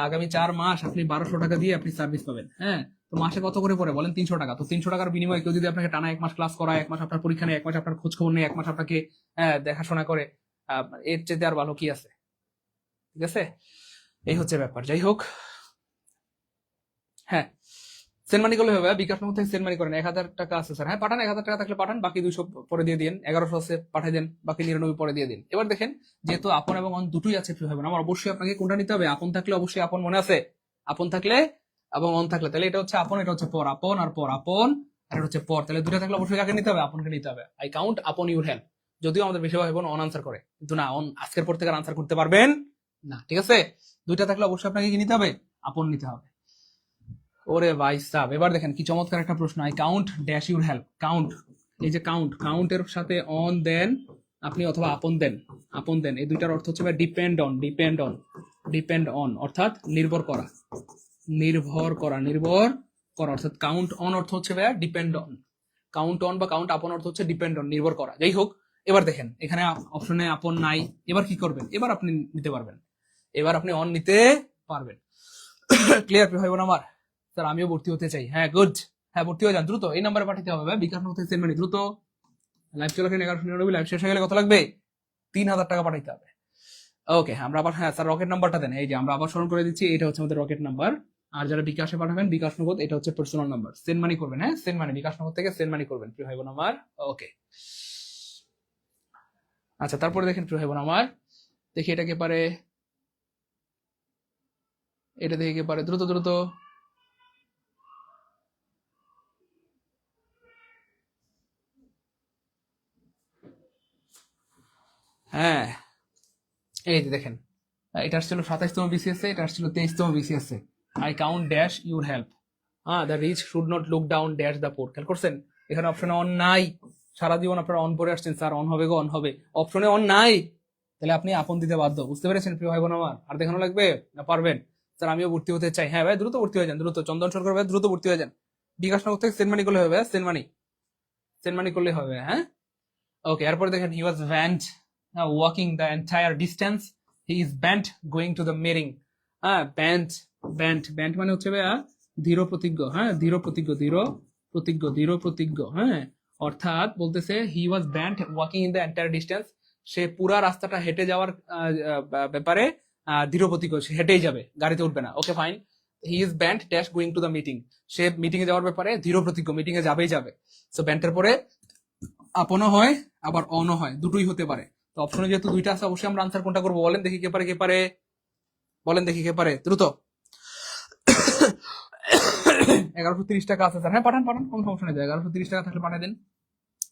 আগামী 4 মাস আপনি 1200 টাকা দিয়ে আপনি সার্ভিস পাবেন। হ্যাঁ, তো মাসে কত করে পড়ে বলেন? 300 টাকা। তো 300 টাকার বিনিময়ে কেউ যদি আপনাকে টানা 1 মাস ক্লাস করায়, 1 মাস আপনার পরীক্ষা নেই, 1 মাস আপনার খোঁজ খবর নেই, 1 মাস আপনাকে দেখাশোনা করে, এর চেয়ে আর ভালো কি আছে? ঠিক আছে, এই হচ্ছে ব্যাপার। যাই হোক, হ্যাঁ সেন্ড মানি করলে হবে, বিকাশ নগদ থেকে সেন্ড মানি করেন। 1000 টাকা আছে স্যার, হ্যাঁ পাঠান, 1000 টাকা থাকলে পাঠান, বাকি 200 পরে দিয়ে দিন, 1100 আছে পাঠিয়ে দেন, বাকি 99 পরে দিয়ে দিন। এবার দেখেন, যেহেতু আপন এবং অন দুটোই আছে প্রিয় ভাই বোন আমার, অবশ্যই আপনাকে কোনটা নিতে হবে? আপন থাকলে অবশ্যই আপন, মনে আছে? আপন থাকলে এবং অন থাকলে, তাহলে এটা হচ্ছে আপন, এটা হচ্ছে পর, আপন আর পর, আপন আর এটা হচ্ছে পর, তাহলে দুইটা থাকলে অবশ্যই কাকে নিতে হবে? আপনকে নিতে হবে। আই কাউন্ট আপন ইউর হেল্প। যদিও আমাদের বেশিরভাগ ভাই বোন অন আনসার করে, কিন্তু না, অন আজকের পর থেকে আনসার করতে পারবেন না, ঠিক আছে? দুইটা থাকলে অবশ্যই আপনাকে কি নিতে হবে? আপন নিতে হবে। ওরে ভাই সাব, এবার দেখেন কি চমৎকার একটা প্রশ্ন। I count dash your help. Count, এই যে কাউন্ট, কাউন্টের সাথে অন দেন আপনি, অথবা আপন দেন, আপন দেন, এই দুইটার অর্থ হচ্ছে depend on, depend on, depend on অর্থাৎ নির্ভর করা, নির্ভর করা, নির্ভর করা, অর্থাৎ কাউন্ট অন অর্থ হচ্ছে ভাইয়া ডিপেন্ড অন, কাউন্ট অন বা কাউন্ট আপন অর্থ হচ্ছে ডিপেন্ড অন, নির্ভর করা। যাই হোক, এবার দেখেন এখানে অপশনে আপন নাই, এবার কি করবেন? এবার আপনি নিতে পারবেন, এবার আপনি অন নিতে পারবেন। ক্লিয়ার ভাই বোন আমার? স্যার আমিও ভর্তি হতে চাই। হ্যাঁ, গুড, হ্যাঁ ভর্তি হয়ে যান দ্রুত, এই নাম্বারে পাঠাতে হবে ভাই, বিকাশ নগর সেন্ড মানি দ্রুত। লাইভ চলাকালীন 1199, লাইভ শেষ হয়ে গেলে কত লাগবে? 3000 টাকা পাঠাইতে হবে। ওকে, আমরা আবার, হ্যাঁ স্যার রকেট নাম্বারটা দেন, এই যে আমরা আবার স্মরণ করে দিচ্ছি, এটা হচ্ছে আমাদের রকেট নাম্বার। আর যারা বিকাশে পাঠাবেন, বিকাশ নগদ, এটা হচ্ছে পার্সোনাল নাম্বার, সেন্ড মানি করবেন, হ্যাঁ সেন্ড মানি, বিকাশ নগদ থেকে সেন্ড মানি করবেন প্রিয় ভাই বোন আমার। ওকে, আচ্ছা তারপরে দেখেন প্রিয় ভাই বোন আমার, দেখি এটা কে পারে, এটা দেখে কে পারে, দ্রুত দ্রুত। হ্যাঁ, এই যে দেখেন, এটা আসছিল 27তম বিসিএস, এটা আসছিল 23তম BCS. I count dash your help, হ্যাঁ the rich should not look down dash the poor. খেয়াল করছেন এখানে অপশনে অন নাই, সারা জীবন আপনারা অন পরে আসছেন, স্যার অন হবে গো, অন হবে, অপশনে অন নাই, তাহলে আপনি আপন দিতে বাধ্য। বুঝতে পেরেছেন প্রিয় ভাই বোন আমার? আর দেখানো লাগবে না? পারবেন? স্যার আমিও ভর্তি হতে চাই। হ্যাঁ ভাই দ্রুত ভর্তি হয়ে যান, দ্রুত, চন্দন সরকার ভাই দ্রুত ভর্তি হয়ে যান। বিকাশ নগর থেকে সেন্ড মানি করলে হবে, সেন্ড মানি, সেন্ড মানি করলে হবে। হ্যাঁ ওকে, এরপরে দেখেন he was bent walking the entire distance, he is bent going to the meeting. হ্যাঁ ব্যান্ট, ব্যান্ট, ব্যান্ট মানে হচ্ছে ভাইয়া দৃঢ় প্রতিজ্ঞ, হ্যাঁ দৃঢ় প্রতিজ্ঞ, দৃঢ় প্রতিজ্ঞ, দৃঢ় প্রতিজ্ঞ, হ্যাঁ অর্থাৎ বলতেছে he was bent walking in the entire distance, সে পুরা রাস্তাটা হেঁটে যাওয়ার ব্যাপারে দৃঢ় প্রতিজ্ঞ, সে হেঁটেই যাবে, গাড়িতে উঠবে না। Okay fine, he is bent dash going to the meeting, সে মিটিং এ যাওয়ার ব্যাপারে দৃঢ় প্রতিজ্ঞ, মিটিং এ যাবেই যাবে। সো ব্যান্টের পরে আপনও হয় আবার অনও হয়, দুটোই হতে পারে। তো অপশনে যেহেতু দুইটা আছে, অবশ্যই আমরা আনসার কোনটা করবো? বলেন দেখি কে পারে, কে পারে, বলেন দেখি কে পারে, দ্রুত। 1130 টাকা আছে স্যার, হ্যাঁ পাঠান পাঠান, কোনো সমস্যা নেই, 1130 টাকা থাকলে পাঠিয়ে দেন,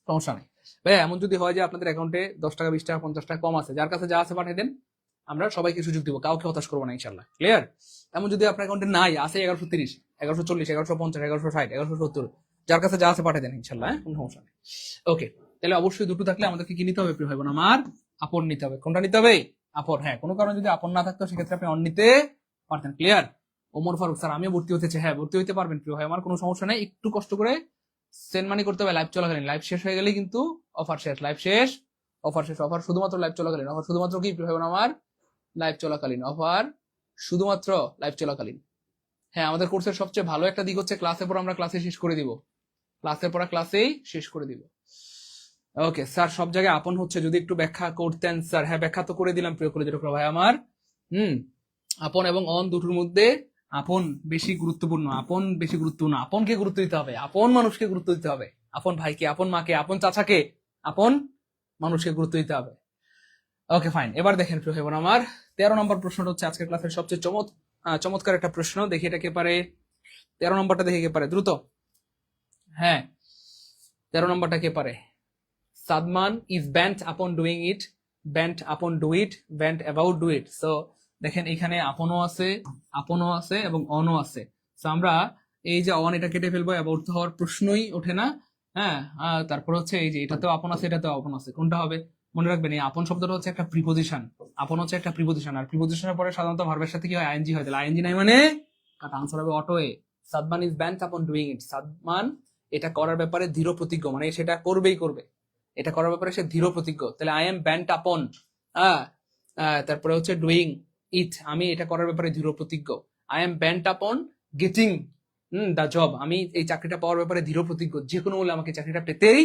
সমস্যা নেই ভাই। এমন যদি হয় যে আপনাদের অ্যাকাউন্টে 10 টাকা 20 টাকা 50 টাকা কম আছে, যার কাছে যা আছে পাঠিয়ে দেন, আমরা সবাইকে সুযোগ দিব, কাউকে হতাশ করবো না ইনশাল্লাহ। ক্লিয়ার? এমন যদি আপনার অ্যাকাউন্টে নাই, আছে 1130, 1140, 1150, 1160, 1170, যার কাছে যা আছে পাঠিয়ে দেন ইনশাল্লাহ, হ্যাঁ কোনো সমস্যা নেই। ওকে, তাহলে অবশ্যই দুটো থাকলে আমাদেরকে কি নিতে হবে প্রিয় ভাই বোন আমার? আপন নিতে হবে। কোনটা নিতে হবে? আপন। হ্যাঁ, কোনো কারণে যদি আপন না থাকতো সেক্ষেত্রে আপনি অন নিতে পারতেন। ক্লিয়ার? ওমর ফারুক স্যার আমিও ভর্তি হতে চাই। হ্যাঁ ভর্তি হইতে পারবেন প্রিয় ভাই আমার, কোনো সমস্যা নেই, একটু কষ্ট করে সেন্ড মানি করতে হবে লাইভ চলাকালীন, লাইভ শেষ হয়ে গেলে কিন্তু অফার শেষ, লাইভ শেষ, অফার শেষ, অফার শুধুমাত্র লাইভ চলাকালীন, অফার শুধুমাত্র কি প্রিয় ভাই বোন আমার? লাইভ চলাকালীন, অফার শুধুমাত্র লাইভ চলাকালীন। হ্যাঁ, আমাদের কোর্সের সবচেয়ে ভালো একটা দিক হচ্ছে ক্লাসের পর আমরা ক্লাসে শেষ করে দিব, ক্লাসের পর ক্লাসেই শেষ করে দিব। ওকে স্যার, সব জায়গায় আপন হচ্ছে, যদি একটু ব্যাখ্যা করতেন স্যার। হ্যাঁ ব্যাখ্যা তো করে দিলাম প্রিয় কলেজের ভাই আমার। আপন এবং অন দুটোর মধ্যে আপন বেশি গুরুত্বপূর্ণ, আপন বেশি গুরুত্বপূর্ণ, আপনকে গুরুত্ব দিতে হবে, আপন মানুষকে গুরুত্ব দিতে হবে, আপন ভাইকে, আপন মাকে, আপন চাচাকে, আপন মানুষকে গুরুত্ব দিতে হবে। ওকে ফাইন, এবার দেখেন প্রিয় ভাই বোন আমার, 13 নম্বর প্রশ্নটা হচ্ছে আজকের ক্লাসের সবচেয়ে চমৎকার একটা প্রশ্ন। দেখি এটা কে পারে, 13 নম্বরটা দেখে কে পারে, দ্রুত। হ্যাঁ 13 নম্বরটা কে পারে? সাদমান ইজ ব্যান্ট আপন doing it, bent upon do it, bent about do it. So দেখেন এখানে আপনও আছে, আপনও আছে এবং অনও আছে। সো আমরা এই যে অন, এটা কেটে ফেলবো, অ্যাবাউট তো হওয়ার প্রশ্নই ওঠে না। হ্যাঁ, তারপর হচ্ছে এই যে এটাতেও আপন আছে, এটাতেও আপন আছে, কোনটা হবে? মনে রাখবেন এই আপন শব্দটা হচ্ছে একটা প্রিপোজিশন, আপন হচ্ছে একটা প্রিপোজিশন, আর প্রিপোজিশনের পরে সাধারণত ভার্বের সাথে কি হয়? আইএনজি হয়, তাহলে আইএনজি নাই মানে কাটা, আনসার হবে অটো এ। সাদমান ইজ ব্যান্ট আপন ডুইং ইট, সাদমান এটা করার ব্যাপারে দৃঢ় প্রতিজ্ঞ, মানে সেটা করবেই করবে, এটা করার ব্যাপারে সে দৃঢ় প্রতিজ্ঞ। তাহলে আই এম ব্যান্ট আপন, তারপরে হচ্ছে ডুইং ইট, আমি এটা করার ব্যাপারে দৃঢ় প্রতিজ্ঞ। আই এম ব্যান্ট আপন গেটিং দ্য জব, আমি এই চাকরিটা পাওয়ার ব্যাপারে দৃঢ় প্রতিজ্ঞ, যে কোনো মূল্যে আমাকে চাকরিটা পেতেই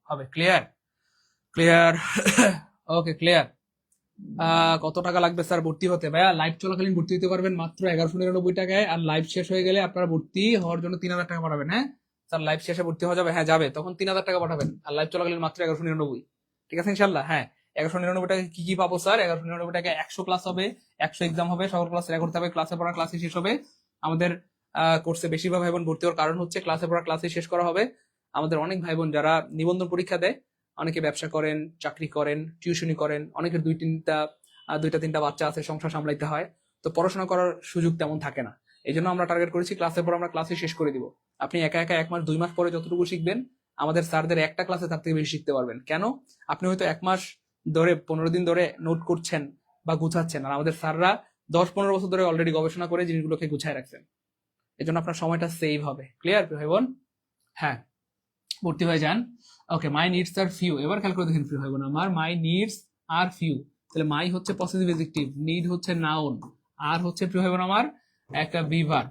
হবে। ক্লিয়ার? ক্লিয়ার? Okay clear. কত টাকা লাগবে স্যার ভর্তি হতে? ভাইয়া লাইভ চলাকালীন ভর্তি হতে পারবেন মাত্র 1199 টাকায়, আর লাইভ শেষ হয়ে গেলে আপনারা ভর্তি হওয়ার জন্য 3000 টাকা পাঠাবেন। হ্যাঁ স্যার লাইভ শেষে ভর্তি হওয়া যাবে, হ্যাঁ যাবে, তখন 3000 টাকা পাঠাবেন, আর লাইভ চলাকালীন মাত্র 1199। ঠিক আছে ইনশাল্লাহ? হ্যাঁ 1199 টাকা কি কি পাবো স্যার? 1199 টাকা 100 ক্লাস হবে, 100 এক্সাম হবে, সকল ক্লাস রেকর্ড করতে হবে, ক্লাসে পড়া ক্লাসে শেষ হবে, আমাদের কোর্সে বেশিরভাগ ভাই বোন ভর্তি হওয়ার কারণ হচ্ছে ক্লাসে পড়া ক্লাসে শেষ করা হবে। আমাদের অনেক ভাই বোন যারা নিবন্ধন পরীক্ষা দেয়, অনেকে ব্যবসা করেন, চাকরি করেন, টিউশনি করেন, অনেকের দুইটা তিনটা বাচ্চা আছে, সংসার সামলাইতে হয়, তো পড়াশোনা করার সুযোগ তেমন থাকে না। এই জন্য আমরা টার্গেট করেছি ক্লাসের পর আমরা ক্লাসে শেষ করে দিব। আপনি একা একা 1 মাস 2 মাস পরে যতটুকু শিখবেন, আমাদের স্যারদের একটা ক্লাসে তার থেকে বেশি শিখতে পারবেন। কেন? আপনি হয়তো 1 মাস ধরে 15 দিন ধরে নোট করছেন বা গুছাচ্ছেন, আর আমাদের স্যাররা 10-15 বছর ধরে অলরেডি গবেষণা করে জিনিসগুলোকে গুছায় রাখছেন। এই জন্য আপনার সময়টা সেভ হবে। ক্লিয়ার ভাই বোন? হ্যাঁ, ভর্তি হয়ে যান। ওকে, মাই নিডস আর ফিউ। এবার খেয়াল করে দেখেন প্রিয় ভাই বোন আমার, মাই নিডস আর ফিউ। তাহলে মাই হচ্ছে পসেসিভ অ্যাডজেক্টিভ, নিড হচ্ছে নাউন, আর হচ্ছে প্রিয় ভাই বোন আমার একটা বিভার।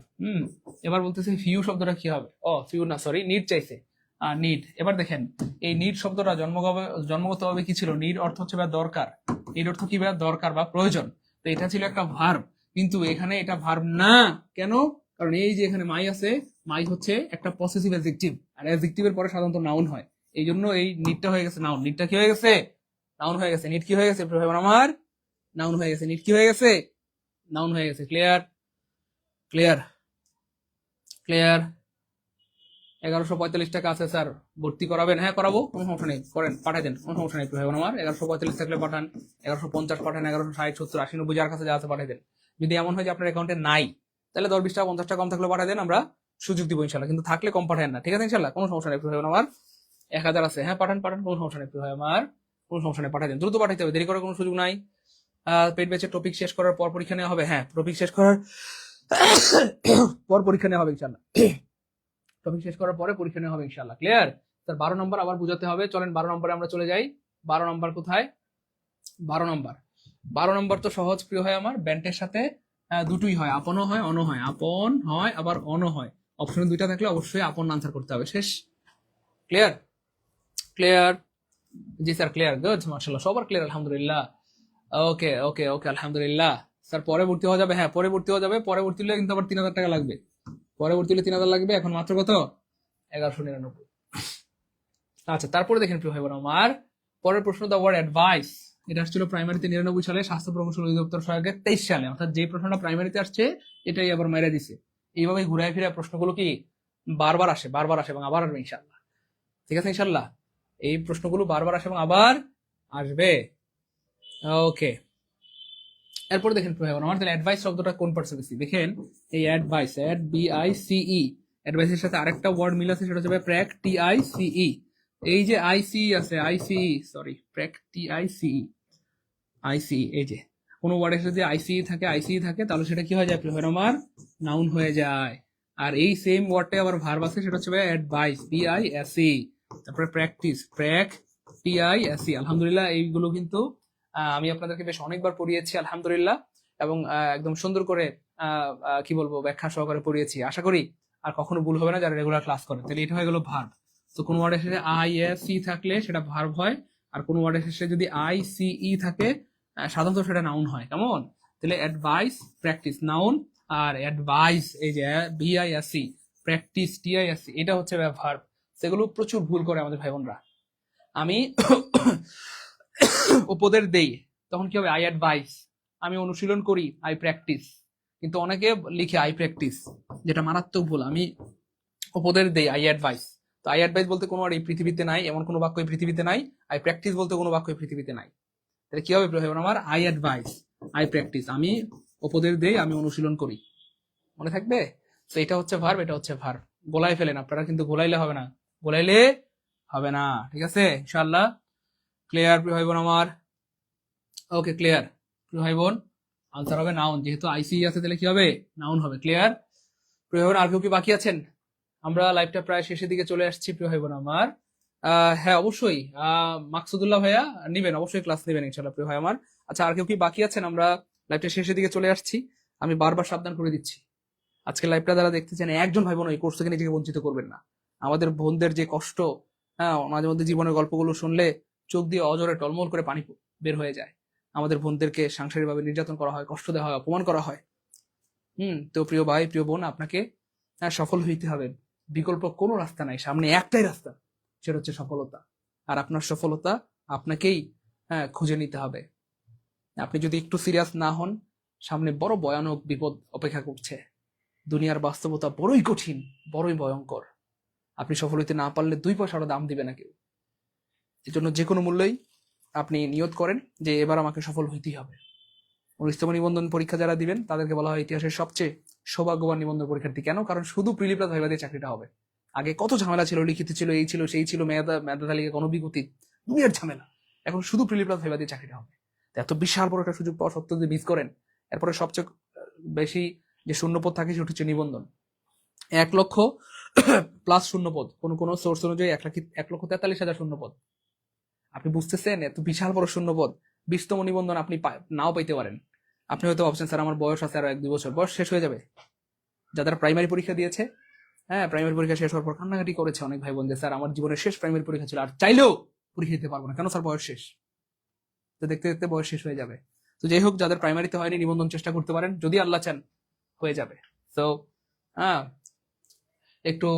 এবার বলতেছে ফিউ শব্দটা কি হবে? ফিউ না, সরি, নিড চাইছে, নিড। এবার দেখেন এই নিড শব্দটা জন্মগতভাবে কি ছিল? নিড অর্থ হচ্ছে দরকার। নিড অর্থ কি? দরকার বা প্রয়োজন। তো এটা ছিল একটা ভার্ব, কিন্তু এখানে এটা ভার্ব না। কেন? কারণ এই যে এখানে মাই আছে, মাই হচ্ছে একটা পসেসিভ অ্যাডজেক্টিভ, আর অ্যাডজেক্টিভের পরে সাধারণত নাউন হয়। এই জন্য এই নিডটা হয়ে গেছে নাউন। নিডটা কি হয়ে গেছে? নাউন হয়ে গেছে। নিড কি হয়ে গেছে আমার? নাউন হয়ে গেছে। নিড কি হয়ে গেছে? নাউন হয়ে গেছে। ক্লিয়ার? ক্লিয়ার? ক্লিয়ার? 1145 টাকা আছে স্যার, ভর্তি করাবেন? হ্যাঁ করাবো, কোনো সমস্যা নেই, করেন, পাঠাই দেন, কোনো সমস্যা নেই আমার। 1145 থাকলে পাঠান, 1150 পাঠান, 1160, 70, 80, 90 যার কাছে যা আছে পাঠাই দেন। যদি এমন হয় যে আপনার অ্যাকাউন্টে নাই, তাহলে 10, 20 টাকা, 50 টাকা কম থাকলে পাঠাই দেন, আমরা সুযোগ দিব ইনশাল্লাহ। কিন্তু থাকলে কম পাঠান না, ঠিক আছে ইনশাল্লাহ, কোনো সমস্যা নেই আমার। 1000 আছে, হ্যাঁ পাঠান, কোনো সমস্যা নেই আমার, কোনো সমস্যা নেই, পাঠাই দেন, দ্রুত পাঠাইতে হবে, দেরি করার কোনো সুযোগ নাই। পেড ব্যাচের টপিক শেষ করার পর পরীক্ষা নেওয়া হবে। হ্যাঁ, টপিক শেষ করার পর পরীক্ষা নেওয়া হবে ইনশাল্লাহ। টপিক শেষ করার পরে পরীক্ষা নেওয়া হবে ইনশাল্লাহ। ক্লিয়ার? স্যার 12 নম্বর আবার বুঝাতে হবে, চলেন 12 নম্বরে আমরা চলে যাই। 12 নম্বর কোথায়? 12 নম্বর তো সহজ প্রিয় হয় আমার, ব্যান্টের সাথে দুটোই হয়, আপনও হয় অন হয়, আপন হয় আবার অন হয়। অপশন 2টা থাকলে অবশ্যই আপন আনসার করতে হবে। শেষ? ক্লিয়ার? ক্লিয়ার? জি স্যার ক্লিয়ার, গুড, মাশাআল্লাহ, সবার ক্লিয়ার আলহামদুলিল্লাহ। ওকে ওকে ওকে, আলহামদুলিল্লাহ। স্যার পরে ভর্তি হওয়া যাবে? হ্যাঁ পরে ভর্তি হওয়া যাবে। পরে ভর্তি হলে কিন্তু আবার 3000 টাকা লাগবে। পরে ভর্তি হলে 3000 লাগবে, এখন মাত্র কত? 1199। আচ্ছা, তারপরে দেখেন প্রিয় ভাই বোন আমার, পরের প্রশ্ন, দা ওয়ার্ড অ্যাডভাইস। এটা আসছিল প্রাইমারিতে 99 সালে, স্বাস্থ্য প্রকৌশল অধিদপ্তর সহায়কে 23 সালে, অর্থাৎ যে প্রশ্নটা প্রাইমারিতে আসছে এটাই আবার মাইরা দিছে। এইভাবে ঘুরায় ফিরে প্রশ্নগুলো কি বারবার আসে এবং আবার আসবে ইনশাল্লাহ। ঠিক আছে ইনশাল্লাহ, এই প্রশ্নগুলো বারবার আসে এবং আবার আসবে। ওকে, এরপর দেখেন প্রিয় ভাই বোন আমার, তাহলে অ্যাডভাইস শব্দটা কোন পার্টসে বেশি? দেখেন এই অ্যাডভাইস, BICE, অ্যাডভাইসের সাথে আরেকটা ওয়ার্ড মিল আছে, সেটা হচ্ছে প্র্যাক, TICE। এই যে আইসিই আছে, আইসিই, সরি, প্র্যাক, TICE, আইসিই। এই যে কোনো ওয়ার্ডের সাথে আইসিই থাকে তাহলে সেটা কি হয়ে যায় প্রিয় ভাই আমার? নাউন হয়ে যায়। আর এই সেম ওয়ার্ডটাই আবার ভার্ব আছে, সেটা হচ্ছে অ্যাডভাইস, BISE। তারপরে প্র্যাকটিস, প্র্যাক, TISE। আলহামদুলিল্লাহ, এইগুলো কিন্তু আমি আপনাদেরকে বেশ অনেকবার পড়িয়েছি আলহামদুলিল্লাহ, এবং একদম সুন্দর করে কি বলবো, ব্যাখ্যা সহকারে পড়িয়েছি। আশা করি আর কখনো ভুল হবে না যারা রেগুলার ক্লাস করে। তাহলে এটা হয়ে গেল ভার্ব। তো কোন ওয়ার্ডের শেষে ISE থাকলে সেটা ভার্ব হয়, আর কোন ওয়ার্ডের শেষে যদি ICE থাকে সাধারণত সেটা নাউন হয়। কেমন? তাহলে অ্যাডভাইস, প্র্যাকটিস নাউন, আর অ্যাডভাইস এই যে BISE, প্র্যাকটিস, TISE, এটা হচ্ছে ভার্ব। সেগুলো প্রচুর ভুল করে আমাদের ভাই বোনরা। আমি উপদেশ দেই, তখন কি হবে? I advice. আমি অনুশীলন করি, আই প্র্যাকটিস। কিন্তু অনেকে লিখে আই প্র্যাকটিস, যেটা মারাত্মক ভুল। আমি উপদেশ দেই, আই অ্যাডভাইস। তো আই অ্যাডভাইস বলতে কোনো আর এই পৃথিবীতে নাই, এমন কোনো বাক্য এই পৃথিবীতে নাই। আই প্র্যাকটিস বলতে কোনো বাক্য এই পৃথিবীতে নাই। তাহলে কি হবে আমার? I advice, I practice. আমি উপদেশ দেই, আমি অনুশীলন করি। মনে থাকবে? তো এটা হচ্ছে ভার্ব, এটা হচ্ছে ভার্ব। গোলাই ফেলেন আপনারা, কিন্তু গোলাইলে হবে না, গোলাইলে হবে না। ঠিক আছে ইনশাআল্লাহ? ক্লিয়ার প্রিয় ভাই বোন আমার? ওকে, ক্লিয়ার প্রিয় ভাই বোন? আনসার হবে নাউন, যেহেতু আইসি আছে তাহলে কি হবে? নাউন হবে। ক্লিয়ার প্রিয় ভাই বোন? আর কেউ কি বাকি আছেন? আমরা লাইভটা প্রায় শেষের দিকে চলে আসছি প্রিয় ভাই বোন আমার। হ্যাঁ অবশ্যই মাকসুদুল্লাহ ভাইয়া নিবেন, অবশ্যই ক্লাস নেবেন ইনশাআল্লাহ প্রিয় ভাই আমার। আচ্ছা, আর কেউ কি বাকি আছেন? আমরা লাইভটা শেষের দিকে চলে আসছি। আমি বারবার সাবধান করে দিচ্ছি, আজকে লাইভটা যারা দেখতেছেন একজন ভাই বোন এই কোর্স থেকে নিজেকে বঞ্চিত করবেন না। আমাদের বোনদের যে কষ্ট, হ্যাঁ, মাঝে মধ্যে জীবনের গল্পগুলো শুনলে চোখ দিয়ে অজরে টলমল করে পানি বের হয়ে যায়। আমাদের বোনদেরকে সাংসারিকভাবে নির্যাতন করা হয়, কষ্ট দেওয়া হয়, অপমান করা হয়। তো প্রিয় ভাই, প্রিয় বোন, আপনাকে সফল হইতে হবে। বিকল্প কোনো রাস্তা নাই, সামনে একটাই রাস্তা, সেটা হচ্ছে সফলতা। আর আপনার সফলতা আপনাকেই খুঁজে নিতে হবে। আপনি যদি একটু সিরিয়াস না হন, সামনে বড় ভয়ানক বিপদ অপেক্ষা করছে। দুনিয়ার বাস্তবতা বড়ই কঠিন, বড়ই ভয়ঙ্কর। আপনি সফল হইতে না পারলে 2 পয়সারও দাম দিবে না কেউ। এই জন্য যে কোনো মূল্যেই আপনি নিয়ত করেন যে এবার আমাকে সফল হইতেই হবে। 19তম নিবন্ধন পরীক্ষা যারা দিবেন তাদেরকে বলা হয় ইতিহাসের সবচেয়ে সৌভাগ্যবান নিবন্ধন পরীক্ষার্থী। কেন? কারণ শুধু প্রিলি প্লাস ভাইভা দিয়ে চাকরিটা হবে। আগে কত ঝামেলা ছিল, লিখিত ছিল, এই ছিল, সেই ছিল, মেধা তালিকা, গণবিজ্ঞপ্তি, দুনিয়ার ঝামেলা। এখন শুধু প্রিলি প্লাস ভাইভা দিয়ে চাকরিটা হবে। এত বিশাল বড় একটা সুযোগ পাওয়া সত্ত্বেও যদি মিস করেন, এরপরে সবচেয়ে বেশি যে শূন্যপদ থাকে সেটা হচ্ছে নিবন্ধন। 1 লক্ষ প্লাস শূন্যপদ, কোন সোর্স অনুযায়ী 1,43,000 শূন্যপদ। আপনি বুঝতেছেন এত বিশাল বড় শূন্যপদ, 20তম নিবন্ধন আপনি নাও পাইতে পারেন। আপনি হয়তো ভাবছেন স্যার আমার বয়স আছে আরো 1-2 বছর, বয়স শেষ হয়ে যাবে। যারা প্রাইমারি পরীক্ষা দিয়েছে, হ্যাঁ প্রাইমারি পরীক্ষা শেষ হওয়ার পর কান্নাকাটি করেছে অনেক ভাই বোন যে স্যার আমার জীবনের শেষ প্রাইমারি পরীক্ষা ছিল, আর চাইলেও পরীক্ষা দিতে পারবো না, কেন স্যার বয়স শেষ। তো দেখতে দেখতে বয়স শেষ হয়ে যাবে। তো যাই হোক, যাদের প্রাইমারিতে হয়নি নিবন্ধন চেষ্টা করতে পারেন, যদি আল্লাহ চান হয়ে যাবে। তো হ্যাঁ একটু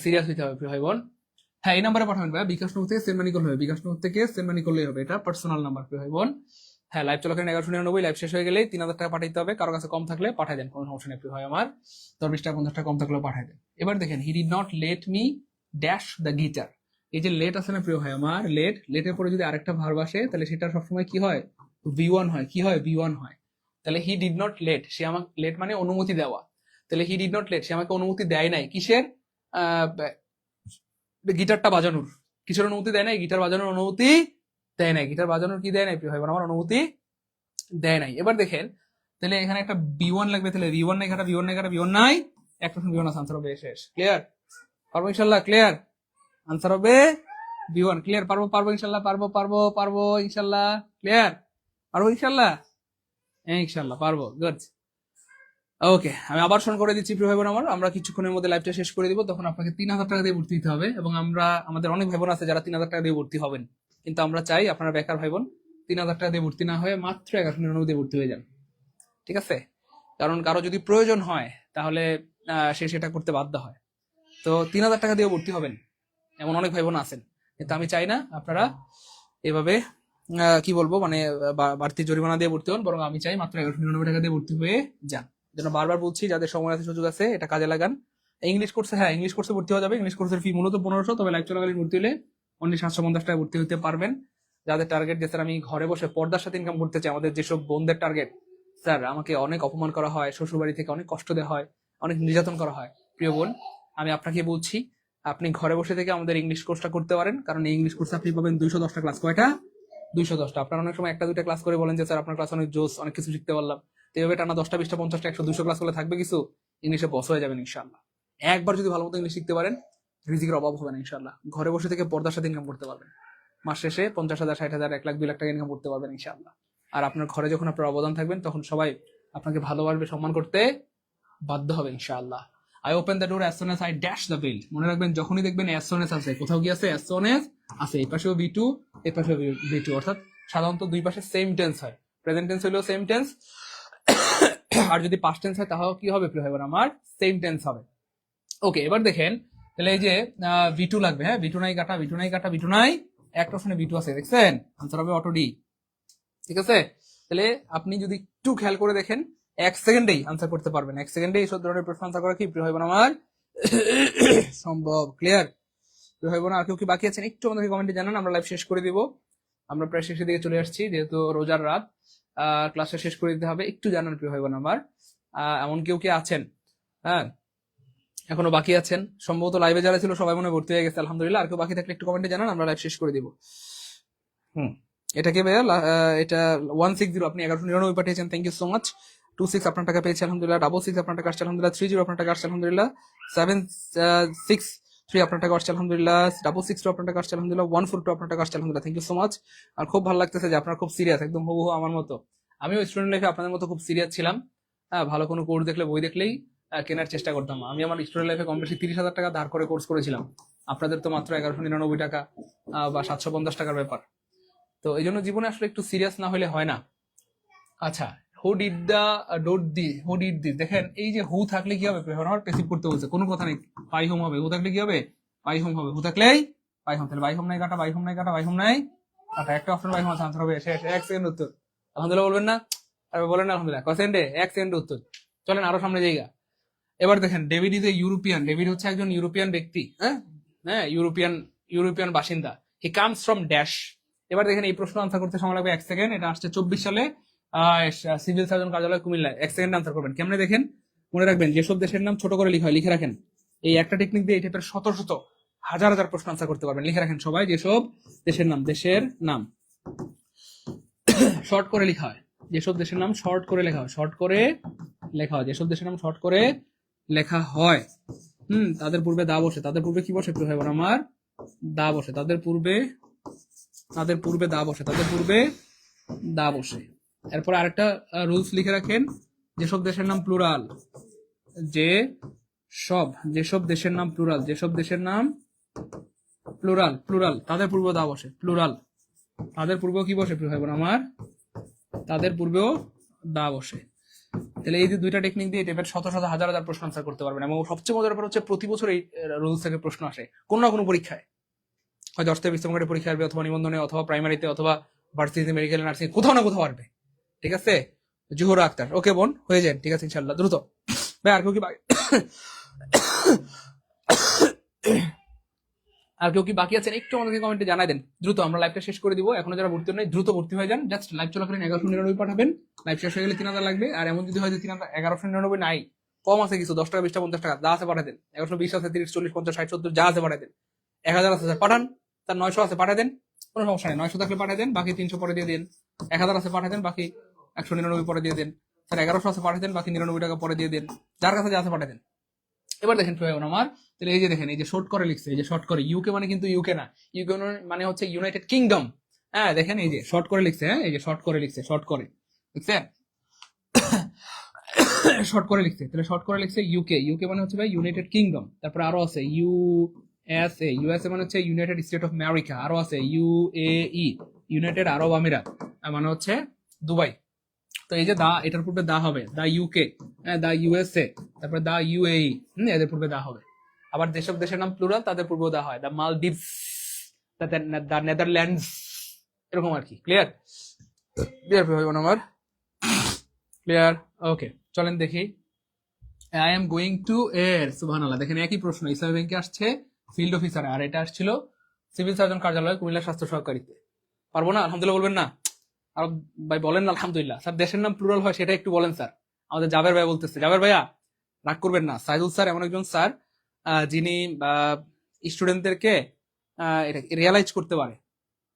সিরিয়াস হইতে হবে ভাই বোন। হ্যাঁ, এই নাম্বারে পাঠাবেন ভাই, বিকাশ নগর থেকে সেন্ড মানি করলে হবে, বিকাশ নগর থেকে সেন্ড মানি করলেই হবে, এটা পার্সোনাল নাম্বার ভাই বোন। হ্যাঁ, লাইভ চলাকালীন 1199, লাইভ শেষ হয়ে গেলেই 3000 টাকা পাঠাইতে হবে। কারো কাছে কম থাকলে পাঠাই দেন, কোনো সমস্যা নেই ভাই আমার, 10-20 টাকা 50 টাকা কম থাকলেও পাঠাই দেন। এবার দেখেন, he did not let me dash the guitar. এই যে লেট আছে না প্রিয় ভাই আমার, লেটের পরে যদি আরেকটা ভার্ব আসে তাহলে সেটা সবসময় কি হয়? V1 হয়। কি হয়? V1 হয়। তাহলে হি ডিড নট লেট, সে আমাকে, লেট মানে অনুমতি দেওয়া, তাহলে হি ডিড নট লেট, সে আমাকে অনুমতি দেয় নাই কিসের? গিটারটা বাজানোর। কিসের অনুমতি দেয় নাই? গিটার বাজানোর অনুমতি দেয় নাই। গিটার বাজানোর কি দেয় নাই প্রিয় ভাই বোন আমার? অনুমতি দেয় নাই। এবার দেখেন, তাহলে এখানে একটা B1 লাগবে, তাহলে V1 নাই, ঘাটা V1 নাই, ঘাটা V1 নাই, 1% V1 আছে, আনসার হবে শেষ। ক্লিয়ার? পারবো ইনশাল্লাহ? ক্লিয়ার? আনসার হবে B1। ক্লিয়ার? পারবো ইনশাল্লাহ, পারবো ইনশাল্লাহ। ক্লিয়ার? পারবো ইনশাল্লাহ? হ্যাঁ ইনশাল্লাহ পারবো। গুড। ওকে, আমি আবার ফোন করে দিচ্ছি প্রিয় ভাই বোন আমার, আমরা কিছুক্ষণের মধ্যে লাইভটা শেষ করে দিব, তখন আপনাকে 3000 টাকা দিয়ে ভর্তি দিতে হবে। এবং আমাদের অনেক ভাই বোন আছে যারা 3000 টাকা দিয়ে ভর্তি হবেন, কিন্তু আমরা চাই আপনারা বেকার ভাই বোন 3000 টাকা দিয়ে ভর্তি না হয়ে মাত্র 1199 দিয়ে ভর্তি হয়ে যান। ঠিক আছে? কারণ কারো যদি প্রয়োজন হয় তাহলে সে সেটা করতে বাধ্য হয়। তো 3000 টাকা দিয়ে ভর্তি হবেন এমন অনেক ভাই বোন আছেন, কিন্তু আমি চাই না আপনারা এভাবে কি বলবো মানে বাড়তি জরিমানা দিয়ে ভর্তি হন, বরং আমি চাই মাত্র 1199 টাকা দিয়ে ভর্তি হয়ে যান। যেন বারবার বলছি, যাদের সময় আছে, সুযোগ আছে, এটা কাজে লাগান। ইংলিশ কোর্সে, হ্যাঁ ইংলিশ কোর্সে ভর্তি হওয়া যাবে। ইংলিশ কোর্সের ফি মূলত 1500, তবে লাইভ চলাকালীন ভর্তি হলে অনলি 750 টাকা ভর্তি হতে পারবেন। যাদের টার্গেট যে স্যার আমি ঘরে বসে পর্দার সাথে ইনকাম করতে চাই, আমাদের যেসব বোনদের টার্গেট, স্যার আমাকে অনেক অপমান করা হয়, শ্বশুর বাড়ি থেকে অনেক কষ্ট দেওয়া হয়, অনেক নির্যাতন করা হয়, প্রিয় বোন আমি আপনাকে বলছি আপনি ঘরে বসে থেকে আমাদের ইংলিশ কোর্সটা করতে পারেন। কারণ এই ইংলিশ কোর্সে আপনি পাবেন 210টা ক্লাস। কয়টা? 210টা। আপনারা অনেক সময় 1-2টা ক্লাস করে বলেন যে স্যার আপনার ক্লাস অনেক জোস, অনেক কিছু শিখতে পারলাম। তো এভাবে টানা 10টা 20টা 50টা 100 200 ক্লাস করলে থাকবে কিছু, ইংলিশে বস হয়ে যাবেন ইনশাআল্লাহ। একবার যদি ভালো মতো ইংলিশ শিখতে পারেন, রিজিকের অভাব হবে না ইনশাআল্লাহ। ঘরে বসে থেকে পর্দার সাথে ইনকাম করতে পারবেন, মাস শেষে 50,000 60,000 1 লাখ 2 লাখ টাকা ইনকাম করতে পারবেন ইনশাআল্লাহ। আর আপনার ঘরে যখন আপনার অবদান থাকবেন, তখন সবাই আপনাকে ভালোবাসবে, সম্মান করতে বাধ্য হবে ইনশাআল্লাহ। I open the door as soon as I dash the bell. মনে রাখবেন, যখনই দেখবেন অ্যাজ সুন অ্যাজ আছে, কোথাও কি আছে? অ্যাজ সুন অ্যাজ আছে। এই পাশেও V2, এই পাশেও V2, অর্থাৎ সাধারণত দুই পাশে সেম টেন্স হয়। প্রেজেন্ট টেন্স হলেও সেম টেন্স, আর যদি পাস্ট টেন্স হয় তাহলে কি হবে প্রিয় ভাই বোন আমার? সেম টেন্স হবে। ওকে, এবার দেখেন, তাহলে এই যে V2 লাগবে। হ্যাঁ, V2 নাই কাটা, V2 নাই কাটা, V2 নাই, একটা অপশনে V2 আছে, দেখছেন? আনসার হবে অটো ডি। ঠিক আছে? তাহলে আপনি যদি একটু খেয়াল করে দেখেন, 1 সেকেন্ডেই আনসার করতে পারবেন। 1 সেকেন্ডে এই সব ধরনের প্রশ্ন আনসার করা কি প্রিয় ভাই বোন আমার সম্ভব? ক্লিয়ার? প্রিয় ভাই বোন আর কেউ কি বাকি আছেন? একটু আমাদেরকে কমেন্টে জানান, আমরা লাইভ শেষ করে দিব। আমরা প্রায় শেষের দিকে চলে আসছি, যেহেতু রোজার রাত, ক্লাসটা শেষ করে দিতে হবে। একটু জানান প্রিয় ভাই বোন আমার, এমন কেউ কি আছেন হ্যাঁ এখনো বাকি আছেন? সম্ভবত লাইভে যারা ছিল সবাই মনে ভর্তি হয়ে গেছে আলহামদুলিল্লাহ। আর কেউ বাকি থাকলে একটু কমেন্টে জানান, আমরা লাইভ শেষ করে দিব। এটা কে ভাইয়া? এটা 160, আপনি 1199 পাঠিয়েছেন, থ্যাংক ইউ সো মাচ। 26 আপনার টাকা পেয়েছে আলহামদুলিল্লাহ, 66 আপনার টাকা আসছে আলহামদুলিল্লাহ, 30 আপনার টাকা আসছে আলহামদুলিল্লাহ, 763 আপনার টাকা আসছে আলহামদুলিল্লাহ, 662 আপনার টাকা আসছে আলহামদুলিল্লাহ, 142 আপনার টাকা আসছে আলহামদুলিল্লাহ, থ্যাংক ইউ সো মাচ। আর খুব ভালো লাগতেছে যে আপনারা খুব সিরিয়াস, একদম হুবহু আমার মতো। আমিও স্টুডেন্ট লাইফে আপনাদের মতো খুব সিরিয়াস ছিলাম। ভালো কোনো কোর্স দেখলে, বই দেখলেই কেনার চেষ্টা করতাম। আমি আমার স্টুডেন্ট লাইফে কম বেশি 30,000 টাকা ধার করে কোর্স করেছিলাম। আপনাদের তো মাত্র 1199 টাকা বা 750 টাকার ব্যাপার। তো এই জন্য জীবনে আসলে একটু সিরিয়াস না হলে হয় না। আচ্ছা, হু ডিড দিস, দেখেন এই যে হু থাকলে কি হবে? প্যাসিভ করতে বলছে, কোনো কথা নেই, পাই হোম হবে। হু থাকলে কি হবে? পাই হোম হবে। হু থাকলেই পাই হোম। তাহলে বাই হোম নাই কাটা, বাই হোম নাই কাটা, বাই হোম নাই কাটা, একটা অপশন বাই হোম আছে, আনসার হবে শেষ। 1 সেকেন্ড উত্তর। আলহামদুলিল্লাহ বলবেন না? আর বলেন না আলহামদুলিল্লাহ। কয় সেকেন্ডে? 1 সেকেন্ড উত্তর। চলেন আরো সামনে জায়গা। এবার দেখেন David is a European, David হচ্ছে একজন ইউরোপিয়ান ব্যক্তি, হ্যাঁ হ্যাঁ, ইউরোপিয়ান ইউরোপিয়ান বাসিন্দা। He comes from dash. এবার দেখেন এই প্রশ্ন আনসার করতে সময় লাগবে 1 সেকেন্ড। এটা আসছে 24 সালে সিভিল সার্জন কার্যালয় কুমিল্লায়। 1 সেকেন্ড আনসার করবেন। কেমনে দেখেন, মনে রাখবেন যেসব দেশের নাম ছোট করে লিখা হয় লিখে রাখেন। এই একটা টেকনিক দিয়ে এই টাইপের শত শত হাজার হাজার প্রশ্ন আনসার করতে পারবেন। লিখে রাখেন সবাই, যেসব দেশের নাম শর্ট করে লেখা হয়, যেসব দেশের নাম শর্ট করে লেখা হয়, শর্ট করে লেখা হয়, যেসব দেশের নাম শর্ট করে লেখা হয়, তাদের পূর্বে দা বসে। তাদের পূর্বে কি বসে প্রিয় ভাই বোন আমার? দা বসে। তাদের পূর্বে দা বসে, তাদের পূর্বে দা বসে। এরপর আরেকটা রুলস লিখে রাখেন, যেসব দেশের নাম প্লুরাল, যেসব দেশের নাম প্লুরাল, যেসব দেশের নাম প্লুরাল তাদের পূর্বে দা বসে। প্লুরাল তাদের পূর্বেও কি বসে প্রিয় ভাই বোন আমার? তাদের পূর্বেও দা বসে। তাহলে এই যে দুইটা টেকনিক দিয়ে টাইপের শত শত হাজার হাজার প্রশ্ন আনসার করতে পারবেন। এবং সবচেয়ে মজার ব্যাপার হচ্ছে প্রতি বছর এই রুলস থেকে প্রশ্ন আসে কোনো না কোনো পরীক্ষায়, হয় 10 থেকে 20 নম্বরের পরীক্ষা আসবে, অথবা নিবন্ধনে, অথবা প্রাইমারিতে, অথবা ভার্সিটিতে, মেডিকেল, নার্সিং, কোথাও না কোথাও আসবে। ঠিক আছে, জোহরা আক্তার। ওকে বোন, হয়ে যান। ঠিক আছে ইনশাল্লাহ, দ্রুত। ভাই আর কেউ কি বাকি আছেন? একটু আমাদেরকে কমেন্টে জানাই দেন দ্রুত, আমরা লাইভটা শেষ করে দিব। এখনো যারা ভর্তি নেই দ্রুত ভর্তি হয়ে যান। জাস্ট লাইভ চলাকালীন 1199 পাঠাবেন, লাইভ শেষ হয়ে গেলে 3000 লাগবে। আর এমন যদি হয় যে 1199 নাই, কম আছে কিছু, 10 টাকা, 20 টাকা, 50 টাকা যা আছে পাঠাই দেন। 1120 আছে, 30, 40, 50, 60, 70 যা আছে পাঠাই দেন। 1000 আছে পাঠান, তার 900 আছে পাঠাই দেন, কোনো সমস্যা নেই। 900 থাকলে পাঠাই দেন, বাকি 300 পরে দিয়ে দিন। 1000 আছে পাঠাই দেন, বাকি 199 পরে দিয়ে দেন। স্যার 1100 আছে পাঠাই দেন, বাকি 99 টাকা পরে দিয়ে দেন। যার কাছে যা আছে পাঠাই দেন। এবার দেখেন আমার, তাহলে এই যে দেখেন, এই যে শর্ট করে লিখছে, এই যে শর্ট করে, ইউকে মানে কিন্তু ইউকে না, ইউকে মানে হচ্ছে ইউনাইটেড কিংডম। হ্যাঁ দেখেন এই যে শর্ট করে লিখছে, হ্যাঁ এই যে শর্ট করে লিখছে, শর্ট করে লিখছে, শর্ট করে লিখছে। তাহলে শর্ট করে লিখছে ইউকে, ইউকে মানে হচ্ছে ভাই ইউনাইটেড কিংডম। তারপর আরো আছে ইউএসএ, ইউএসএ মানে হচ্ছে ইউনাইটেড স্টেট অফ আমেরিকা। আরো আছে ইউএই, ইউনাইটেড আরব আমিরাত, মানে হচ্ছে দুবাই। তো এই যে দা, এটার পূর্বে দা হবে দা ইউকে, দা ইউএসএ, তারপরে দা ইউএই, এদের পূর্বে দা হবে। আবার যেসব দেশের নাম প্লুরাল তাদের পূর্বেও দা হয়, দা মালদ্বীপস, দা নেদারল্যান্ডস, এরকম আর কি। ক্লিয়ার? ক্লিয়ার ভাই বোন আমার? ক্লিয়ার? ওকে, চলেন দেখি। আই এম গোয়িং টু এর, সুবহানাল্লাহ। দেখেন একই প্রশ্ন ইসলামী ব্যাংকে আসছে ফিল্ড অফিসারে, আর এটা আসছিল সিভিল সার্জন কার্যালয় কুমিল্লা স্বাস্থ্য সহকারীতে। পারবো না? আলহামদুলিল্লাহ বলবেন না? আর ভাই বলেন না আলহামদুলিল্লাহ। স্যার দেশের নাম প্লুরাল হয় সেটা একটু বলেন স্যার। আমাদের জাবের ভাই বলতেছে, জাবের ভাইয়া রাগ করবেন না। সাইদুল স্যার এমন একজন স্যার যিনি স্টুডেন্টদেরকে এটা রিয়ালাইজ করতে পারে।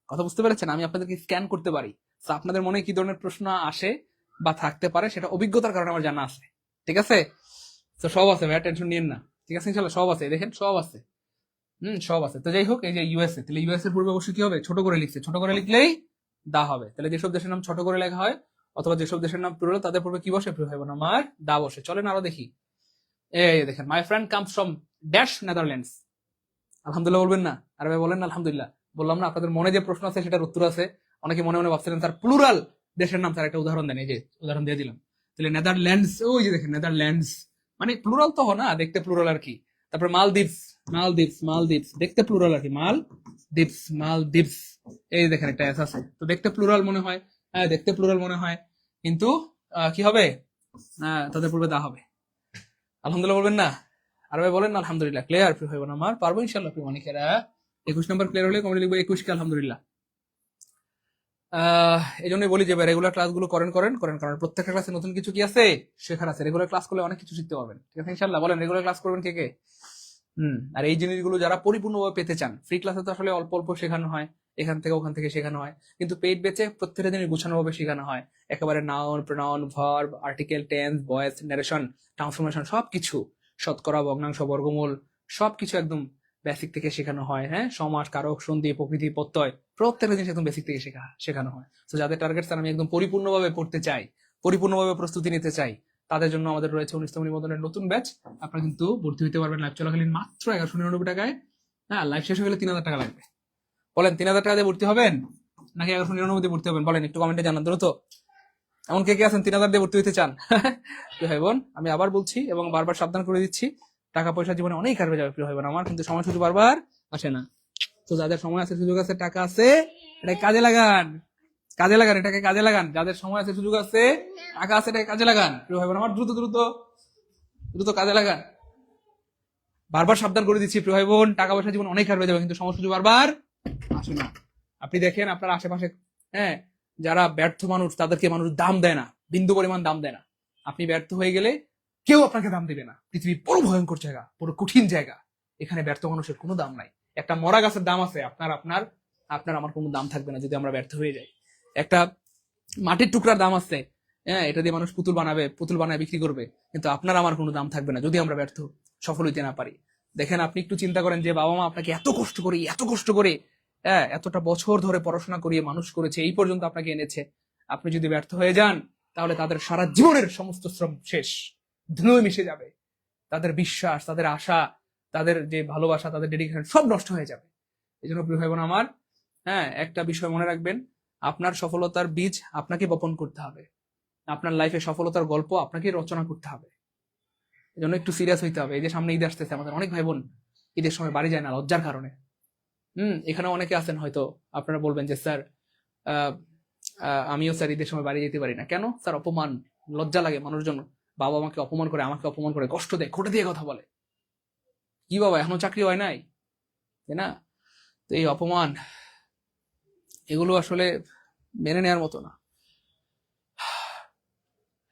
কথা বুঝতে পেরেছেন? আমি আপনাদেরকে স্ক্যান করতে পারি। আপনাদের মনে কি ধরনের প্রশ্ন আসে বা থাকতে পারে সেটা অভিজ্ঞতার কারণে আমার জানা আছে। ঠিক আছে, তো সব আছে ভাইয়া, টেনশন নিয়েন না। ঠিক আছে ইনশাল্লাহ সব আছে, দেখেন সব আছে, সব আছে। তো যাই হোক, এই যে ইউএসএ, তাহলে ইউএসএ পূর্বে অবশ্যই কি হবে? ছোট করে লিখছে, ছোট করে লিখলেই দা হবে। তাহলে যেসব দেশের নাম ছোট করে লেখা হয়, অথবা যেসব দেশের নাম প্লুরাল, তাদের পূর্বে কি বসে প্রিয় ভাই বোন আমার? দা বসে। চলেন আরো দেখি। এই দেখেন, my friend comes from dash Netherlands. আলহামদুলিল্লাহ বলবেন না? আর ভাই বলেন না আলহামদুলিল্লাহ। বললাম না আপনাদের মনে যে প্রশ্ন আছে সেটার উত্তর আছে। অনেকে মনে মনে ভাবছিলেন স্যার প্লুরাল দেশের নাম, স্যার একটা উদাহরণ দেন। এই যে উদাহরণ দিয়ে দিলাম। তাহলে নেদারল্যান্ডস, ওই যে দেখেন নেদারল্যান্ডস মানে প্লুরাল তো না, দেখতে প্লুরাল আর কি। তারপর মালদ্বীপস, মালদ্বীপস, মালদ্বীপস দেখতে প্লুরাল আর কি, মালদ্বীপস, মালদ্বীপস। এই দেখেন একটা এস আছে, তো দেখতে প্লুরাল মনে হয়, হ্যাঁ দেখতে প্লুরাল মনে হয়, কিন্তু কি হবে? তাদের পূর্বে দা হবে। আলহামদুলিল্লাহ বলবেন না? আর ভাই বলেন না আলহামদুলিল্লাহ। ক্লিয়ার প্রিয় ভাই বোন আমার? পারবো ইনশাল্লাহ প্রিয় মানিকেরা। 21 নম্বর ক্লিয়ার হলে কমেন্ট লিখবো 21 কে আলহামদুলিল্লাহ। এই জন্যই বলি যে রেগুলার ক্লাসগুলো করেন কারণ প্রত্যেকটা ক্লাসে নতুন কিছু কি আছে শেখার আছে। রেগুলার ক্লাস করলে অনেক কিছু শিখতে পারবেন। ঠিক আছে ইনশাল্লাহ? বলেন রেগুলার ক্লাস করবেন কে কে? আর এই জিনিসগুলো যারা পরিপূর্ণভাবে পেতে চান, ফ্রি ক্লাসে তো আসলে অল্প অল্প শেখানো হয়, এখান থেকে ওখান থেকে শেখানো হয়, কিন্তু পেইড বেচে প্রত্যেকটা জিনিস গুছানোভাবে শেখানো হয়। একেবারে noun, pronoun, verb, article, tense, voice, narration, transformation, সবকিছু, শতকরা, ভগ্নাংশ, বর্গমূল, সবকিছু একদম বেসিক থেকে শেখানো হয়। হ্যাঁ, সমাস, কারক, সন্ধি, প্রকৃতি, প্রত্যয়, প্রত্যেকটা জিনিস একদম বেসিক থেকে শেখানো হয়। তো যাদের টার্গেট স্যার আমি একদম পরিপূর্ণভাবে পড়তে চাই, পরিপূর্ণভাবে প্রস্তুতি নিতে চাই, তাদের জন্য আমাদের রয়েছে 19তম নিবন্ধনের নতুন ব্যাচ। আপনারা কিন্তু ভর্তি হতে পারবেন লাইভ চলাকালীন মাত্র 1199 টাকায়। হ্যাঁ, লাইভ শেষ হয়ে গেলে 3000 টাকা লাগবে। বলেন 3000 টাকা দিয়ে ভর্তি হবেন নাকি 1199 দিয়ে ভর্তি হবেন? বলেন একটু কমেন্টে জানান দ্রুত। এমন কে কে আছেন 3000 দিয়ে ভর্তি হতে চান? ভাই বোন আমি আবার বলছি এবং বারবার সাবধান করে দিচ্ছি, টাকা পয়সা জীবনে অনেক হারবে যাবে প্রিয় ভাই বোন আমার, কিন্তু সময় সুযোগ বারবার আসে না। তো যাদের সময় আছে, সুযোগ আছে, টাকা আছে, এটা কাজে লাগান, কাজে লাগান, এটাকে কাজে লাগান। যাদের সময় আছে, সুযোগ আছে, টাকা আছে, এটাকে কাজে লাগান প্রিয় ভাই বোন আমার। দ্রুত দ্রুত দ্রুত কাজে লাগান। বারবার সাবধান করে দিচ্ছি প্রিয় ভাই বোন, টাকা পয়সা জীবন অনেক হার হয়ে যাবে, কিন্তু সমস্যা বারবার আসে না। আপনি দেখেন আপনার আশেপাশে, হ্যাঁ, যারা ব্যর্থ মানুষ তাদেরকে মানুষ দাম দেয় না, বিন্দু পরিমাণ দাম দেয় না। আপনি ব্যর্থ হয়ে গেলে কেউ আপনাকে দাম দিবে না। পৃথিবী বড় ভয়ঙ্কর জায়গা, বড় কঠিন জায়গা, এখানে ব্যর্থ মানুষের কোনো দাম নাই। একটা মরা গাছের দাম আছে, আপনার আপনার আপনার আমার কোনো দাম থাকবে না যদি আমরা ব্যর্থ হয়ে যাই। একটা মাটির টুকরার দাম আছে, হ্যাঁ, এটা দিয়ে মানুষ পুতুল বানাবে, পুতুল বানায় বিক্রি করবে, কিন্তু আপনার আমার কোনো দাম থাকবে না যদি আমরা ব্যর্থ সফল হইতে না পারি। দেখেন, আপনি একটু চিন্তা করেন যে বাবা মা আপনাকে এত কষ্ট করে, হ্যাঁ, এতটা বছর ধরে পড়াশোনা করিয়ে মানুষ করেছে, এই পর্যন্ত আপনাকে এনেছে। আপনি যদি ব্যর্থ হয়ে যান তাহলে তাদের সারা জীবনের সমস্ত শ্রম শেষ, ধুলোয় মিশে যাবে। তাদের বিশ্বাস, তাদের আশা, তাদের যে ভালোবাসা, তাদের ডেডিকেশন সব নষ্ট হয়ে যাবে। এই জন্য প্রিয় ভাই বোন আমার, হ্যাঁ, একটা বিষয় মনে রাখবেন, আপনার সফলতার বীজ আপনাকে বপন করতে হবে, আপনার লাইফে সফলতার গল্প আপনাকে রচনা করতে হবে। এই জন্য একটু সিরিয়াস হইতে হবে। এই যে সামনে ঈদ আসতেছে, আমাদের অনেক ভাই বোন ঈদের সময় বাড়ি যায় না লজ্জার কারণে। এখানে অনেকে আছেন, হয়তো আপনারা বলবেন যে স্যার, আমিও স্যার ঈদের সময় বাড়ি যেতে পারি না কেন? স্যার অপমান, লজ্জা লাগে মানুষজন, বাবা আমাকে অপমান করে, আমাকে অপমান করে, কষ্ট দেয়, খোটে দিয়ে কথা বলে। কি বাবা, এখনো চাকরি হয় নাই, তাই না? তো এই অপমান, এগুলো আসলে মেনে নেওয়ার মতো না।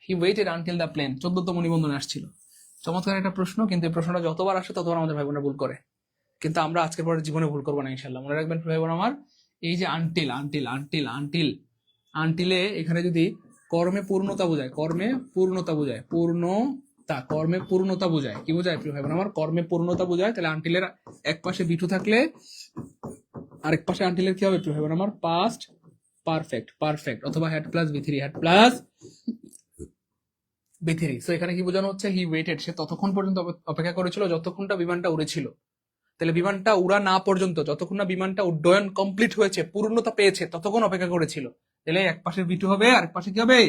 He waited until the plane, 14তম নিবন্ধনে আসছিল। চমৎকার একটা প্রশ্ন, কিন্তু এই প্রশ্নটা যতবার আসে ততবার আমাদের ভাই বোনরা ভুল করে। কিন্তু আমরা আজকের পরে জীবনে ভুল করবো না ইনশাল্লাহ। মনে রাখবেন ভাই বোন আমার, এই যে আনটিল আনটিল আনটিল আনটিল আনটিলে এখানে যদি কর্মে পূর্ণতা বোঝায়, কর্মে পূর্ণতা বোঝায়, পূর্ণতা, কর্মে পূর্ণতা বোঝায়, কি বোঝায় প্রিয় ভাই বোন আমার? কর্মে পূর্ণতা বোঝায়। তাহলে আনটিলের এক পাশে বিটু থাকলে আরেক পাশে আনটিলের কি হবে প্রিয় ভাই বোন আমার? পাস্ট পারফেক্ট, পারফেক্ট, অথবা হ্যাড প্লাস বি3, হ্যাড প্লাস বি3। সো এখানে কি বোঝানো হচ্ছে? হি ওয়েটেড, সে ততক্ষণ পর্যন্ত অপেক্ষা করেছিল যতক্ষণটা বিমানটা উড়েছিল। তাহলে বিমানটা উড়া না পর্যন্ত, যতক্ষণ না বিমানটা উড্ডয়ন কমপ্লিট হয়েছে, পূর্ণতা পেয়েছে, ততক্ষণ অপেক্ষা করেছিল। তাহলে এক পাশে বি2 হবে, আরেক পাশে কি হবে?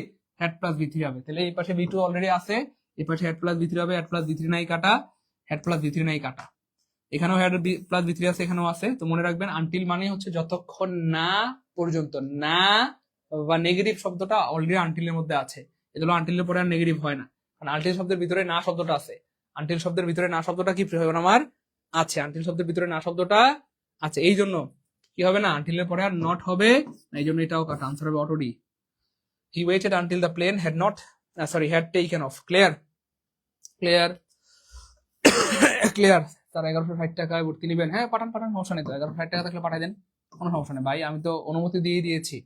হ্যাড প্লাস বি3 হবে। তাহলে এই পাশে বি2 অলরেডি আছে, এই পাশে হ্যাড প্লাস বি3 হবে। হ্যাড প্লাস বি3 নাই কাটা, হ্যাড প্লাস বি3 নাই কাটা। এখানেও হ্যাড প্লাস বি3 আছে, এখানেও আছে। তো মনে রাখবেন, আনটিল মানে হচ্ছে যতক্ষণ না পর্যন্ত, না বা নেগেটিভ শব্দটা অলরেডি আনটিলের মধ্যে আছে। এগুলো আনটিলের পরে আর নেগেটিভ হয় না, কারণ আনটিল শব্দের ভিতরে না শব্দটা আছে। আনটিল শব্দের ভিতরে না শব্দটা কি প্রিয় আমার? আছে। আনটিল শব্দের ভিতরে না শব্দটা আছে, এই জন্য কি হবে না, আনটিলের পরে আর নট হবে, এই জন্য এটাও কাটা, আনসার হবে অটো D. He waited until the plane had not, sorry, had taken off. Clear, clear, clear. তার 1160 টাকায় ভর্তি নেবেন, হ্যাঁ পাঠান পাঠান, সমস্যা নেই তো। 1160 টাকা থাকলে পাঠাই দেন, কোনো সমস্যা নেই ভাই, আমি তো অনুমতি দিয়ে দিয়েছি।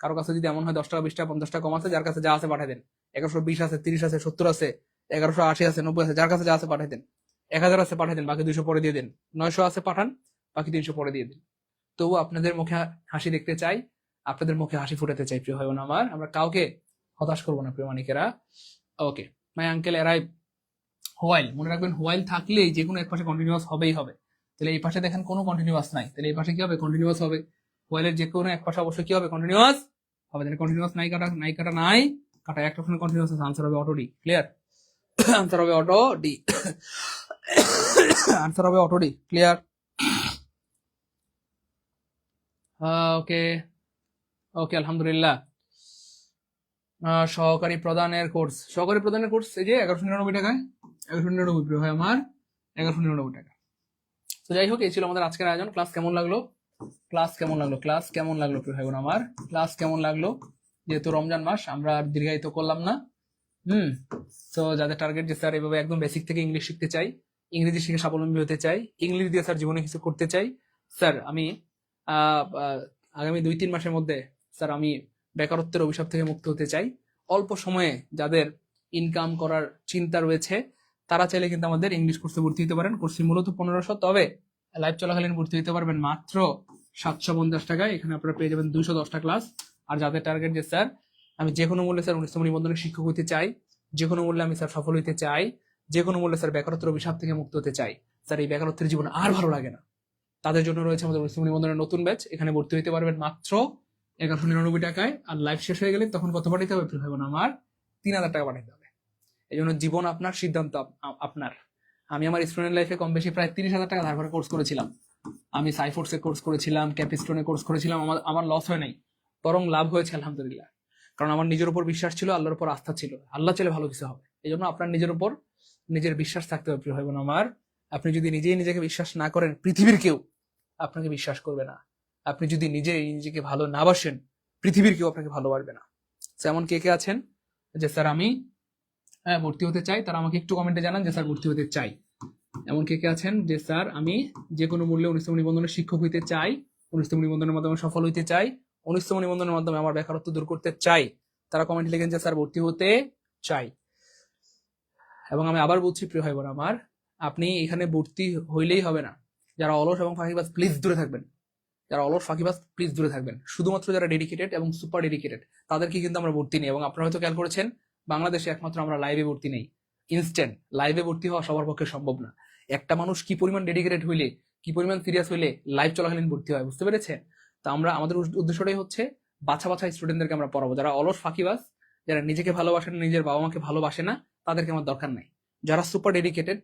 কারো কাছে যদি এমন হয় 10 টাকা 20 টাকা 50 টাকা কম আছে, যার কাছে যা আছে পাঠাই দেন। 1120 আছে, 30 আছে, 70 আছে, 1180 আছে, 90 আছে, যার কাছে যা আছে পাঠাই দেন। 1000 আছে পাঠাই দেন, বাকি 200 পরে দিয়ে দেন। 900 আছে পাঠান, বাকি 300 পরে দিয়ে দিন। তবু আপনাদের মুখে হাসি দেখতে চাই, আপনাদের মুখে হাসি ফুটাতে চাই প্রিয় ভাই বোন আমার। আমরা কাউকে হতাশ করবো না প্রিয় মানিকেরা। ওকে, মাই আঙ্কেল অ্যারাইভ হোয়াইল, মনে রাখবেন হোয়াইল থাকলেই যে কোনো এক পাশে কন্টিনিউয়াস হবেই হবে। তাহলে এই পাশে দেখেন কোনো কন্টিনিউয়াস নাই, তাহলে এই পাশে কি হবে? কন্টিনিউয়াস হবে। হোয়াইলের যে কোনো এক পাশে অবশ্যই কি হবে? কন্টিনিউয়াস হবে। তাহলে কন্টিনিউয়াস নাই কাটা, নাই কাটা, নাই কাটা, একটা অপশনে কন্টিনিউয়াস আছে, আনসার হবে অটো ডি। ক্লিয়ার, আনসার হবে অটো ডি, আনসার হবে অটো ডি। ক্লিয়ার, ওকে ওকে, আলহামদুলিল্লাহ। সহকারী প্রধানের কোর্স, সহকারী প্রধানের কোর্স এই যে 1199 টাকায়, 1199 প্রিয় ভাই আমার, 1199 টাকা। তো যাই হোক, এই ছিল আমাদের আজকের আয়োজন। ক্লাস কেমন লাগলো? ক্লাস কেমন লাগলো? ক্লাস কেমন লাগলো প্রিয় ভাই বোন আমার? ক্লাস কেমন লাগলো? যেহেতু রমজান মাস, আমরা আর দীর্ঘায়িত করলাম না। তো যাদের টার্গেট যে স্যার এভাবে একদম বেসিক থেকে ইংলিশ শিখতে চাই, ইংরেজি শিখে স্বাবলম্বী হতে চাই, ইংলিশ দিয়ে স্যার জীবনে কিছু করতে চাই, স্যার আমি আগামী 2-3 মাসের মধ্যে স্যার আমি বেকারত্বের অভিশাপ থেকে মুক্ত হতে চাই, অল্প সময়ে যাদের ইনকাম করার চিন্তা রয়েছে তারা চাইলে কিন্তু আমাদের ইংলিশ কোর্সে ভর্তি হতে পারেন। কোর্স মূলত 1500, তবে লাইভ চলাকালীন ভর্তি হতে পারবেন মাত্র 750 টাকায়। এখানে আপনারা পেয়ে যাবেন 210টা ক্লাস। আর যাদের টার্গেট যে স্যার আমি যে কোনো মূল্যে স্যার 19তম নিবন্ধনের শিক্ষক হতে চাই, যে কোনো মূল্যে আমি স্যার সফল হতে চাই, যে কোনো মূল্যে স্যার বেকারত্বের অভিশাপ থেকে মুক্ত হতে চাই, স্যার এই বেকারত্বের জীবন আর ভালো লাগে না, তাদের জন্য রয়েছে আমাদের 19তম নিবন্ধনের নতুন ব্যাচ। এখানে ভর্তি হতে পারবেন মাত্র 1199 টাকায়। আর লাইভ শেষ হয়ে গেলে তখন কত পাঠাইতে হবে ভাই বোন আমার? 3000 টাকা পাঠাইতে হবে। এই জন্য জীবন আপনার, সিদ্ধান্ত আপনার। আমি আমার স্টুডেন্ট লাইফে কম বেশি প্রায় 30,000 টাকা ধার করে কোর্স করেছিলাম। আমি সাইফোর্সে কোর্স করেছিলাম, ক্যাপিস্টোনে কোর্স করেছিলাম, আমার লস হয় নাই, বরং লাভ হয়েছে আলহামদুলিল্লাহ। কারণ আমার নিজের উপর বিশ্বাস ছিল, আল্লাহর উপর আস্থা ছিল, আল্লাহ চাইলে ভালো কিছু হবে। এই জন্য আপনার নিজের উপর নিজের বিশ্বাস থাকতে হবে প্রিয় ভাই বোন আমার। আপনি যদি নিজেই নিজেকে বিশ্বাস না করেন, পৃথিবীর কেউ আপনাকে বিশ্বাস করবে না। আপনি যদি নিজেই নিজেকে ভালো না বাসেন, পৃথিবীর কেউ আপনাকে ভালোবাসবে না। যেমন কে কে আছেন যে স্যার আমি ভর্তি হতে চাই, তারা আমাকে একটু কমেন্টে জানান যে স্যার ভর্তি হতে চাই। এমন কে কে আছেন যে স্যার আমি যে কোনো মূল্যে 19তম নিবন্ধনের শিক্ষক হইতে চাই, 19তম নিবন্ধনের মাধ্যমে সফল হইতে চাই, 19তম নিবন্ধনের মাধ্যমে আমার বেকারত্ব দূর করতে চাই। তারা কমেন্ট লিখেন যে স্যার ভর্তি হতে চাই। এবং আমি আবার বলছি প্রিয় ভাই বোন আমার, আপনি এখানে ভর্তি হইলেই হবে না। যারা অলস এবং ফাঁকিবাজ প্লিজ দূরে থাকবেন। যারা অলস ফাঁকিবাজ প্লিজ দূরে থাকবেন। শুধুমাত্র যারা ডেডিকেটেড এবং সুপার ডেডিকেটেড তাদেরকে কিন্তু আমরা ভর্তি নেই। এবং আপনারা হয়তো খেয়াল করেছেন, বাংলাদেশে একমাত্র আমরা লাইভে ভর্তি নেই। ইনস্ট্যান্ট লাইভে ভর্তি হওয়া সবার পক্ষে সম্ভব না। একটা মানুষ কি পরিমাণ ডেডিকেটেড হইলে, কি পরিমাণ সিরিয়াস হইলে লাইভ চলাকালীন ভর্তি হয়, বুঝতে পেরেছেন? তো আমরা আমাদের উদ্দেশ্যটাই হচ্ছে বাছা বাছা স্টুডেন্টদেরকে আমরা পড়াবো। যারা অলস ফাঁকিবাজ, যারা নিজেকে ভালোবাসে না, নিজের বাবা মাকে ভালোবাসে না, তাদেরকে আমার দরকার নাই। যারা সুপার ডেডিকেটেড,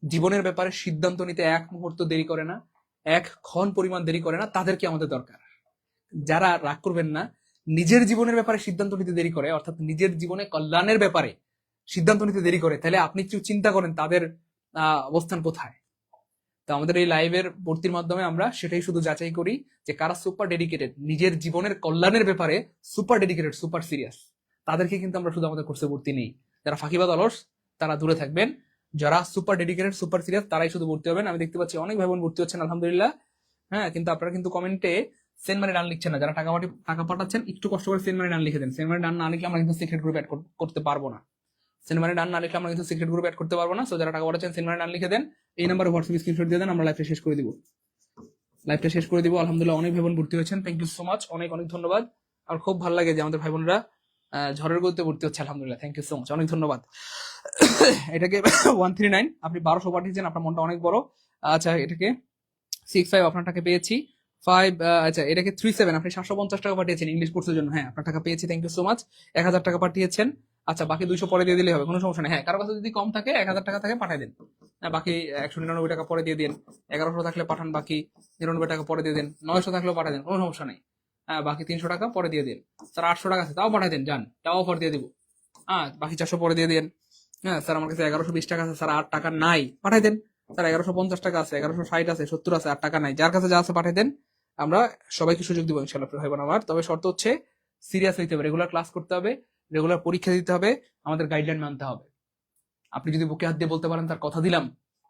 জীবনের ব্যাপারে সিদ্ধান্ত নিতে এক মুহূর্ত দেরি করে না, এক ক্ষণ পরিমাণ দেরি করে না, তাদেরকে আমাদের দরকার। যারা রাগ করবেন না, নিজের জীবনের ব্যাপারে সিদ্ধান্ত নিতে দেরি করে, অর্থাৎ নিজের জীবনে কল্যাণের ব্যাপারে সিদ্ধান্ত নিতে দেরি করে, তাহলে আপনি একটু চিন্তা করেন তাদের অবস্থান কোথায়। তো আমাদের এই লাইভের ভর্তির মাধ্যমে আমরা সেটাই শুধু যাচাই করি যে কারা সুপার ডেডিকেটেড, নিজের জীবনের কল্যাণের ব্যাপারে সুপার ডেডিকেটেড, সুপার সিরিয়াস, তাদেরকে কিন্তু আমরা শুধু আমাদের কোর্সে ভর্তি নেই। যারা ফাঁকিবাদ অলস তারা দূরে থাকবেন। যারা সুপার ডেডিকেটেড, সুপার সিরিয়াস, তারাই শুধু ভর্তি হবেন। আমি দেখতে পাচ্ছি অনেক ভাই বোন ভর্তি হচ্ছেন, আলহামদুলিল্লাহ। হ্যাঁ, কিন্তু আপনারা কিন্তু কমেন্টে সেন্ড মানি ডান লিখছেন না। যারা টাকা পাঠাচ্ছেন একটু কষ্ট করে সেন্ড মানি ডান লিখে দেন। সেন্ড মানি ডান না লিখলে আমরা কিন্তু সিক্রেট গ্রুপ অ্যাড করতে পারবো না। সেন্ড মানি ডান না লিখলে আমরা কিন্তু সিক্রেট গ্রুপ অ্যাড করতে পারবো না। সো যারা টাকা পাঠাচ্ছেন সেন্ড মানি ডান লিখে দেন, এই নাম্বারে হোয়াটসঅ্যাপ স্ক্রিনশট দিয়ে দেন, আমরা লাইভটা শেষ করে দিব। লাইভটা শেষ করে দিব। আলহামদুলিল্লাহ অনেক ভাই বোন ভর্তি হয়েছেন, থ্যাংক ইউ সো মাচ, অনেক অনেক ধন্যবাদ। আর খুব ভালো লাগে যে আমাদের ভাই বোনরা ঝড়ের গতিতে ভর্তি হচ্ছে, আলহামদুলিল্লাহ, থ্যাংক ইউ সো মাচ, অনেক ধন্যবাদ। এটাকে 139 আপনি 1200 পাঠিয়েছেন, আপনার মনটা অনেক বড়। আচ্ছা, এটাকে 65 আপনার টাকা পেয়েছি 5। আচ্ছা, এটাকে 37 আপনি 750 টাকা পাঠিয়েছেন ইংলিশ কোর্সের জন্য। হ্যাঁ, আপনার টাকা পেয়েছি, থ্যাংক ইউ সো মাচ। 1000 টাকা পাঠিয়েছেন। আচ্ছা, বাকি 200 পরে দিয়ে দিলে হবে, কোনো সমস্যা নেই। হ্যাঁ, কারো কাছে যদি কম থাকে 1000 টাকা থাকে পাঠিয়ে দেন। হ্যাঁ, বাকি 199 টাকা পরে দিয়ে দিন। 1100 থাকলে পাঠান, বাকি 99 টাকা পরে দিয়ে দিন। 900 থাকলেও পাঠিয়ে দেন, কোনো সমস্যা নেই। হ্যাঁ, বাকি 300 টাকা পরে দিয়ে দিন। স্যার 800 টাকা আছে, তাও পাঠিয়ে দেন, যান, তাও অফার দিয়ে দিব। হ্যাঁ, বাকি 400 পরে দিয়ে দিন। হ্যাঁ স্যার, আমার কাছে 1120 টাকা আছে স্যার, 8 টাকা নাই, পাঠাই দেন। স্যার 1150 টাকা আছে, 1160 আছে, 70 আছে, 8 টাকা নাই, যার কাছে যা আছে পাঠাই দেন। আমরা সবাইকে সুযোগ দিব ইনশাআল্লাহ ভাই বোন আমার। তবে শর্ত হচ্ছে সিরিয়াস হইতে হবে, রেগুলার ক্লাস করতে হবে, রেগুলার পরীক্ষা দিতে হবে, আমাদের গাইডলাইন মানতে হবে। আপনি যদি বুকে হাত দিয়ে বলতে পারেন তার কথা দিলাম,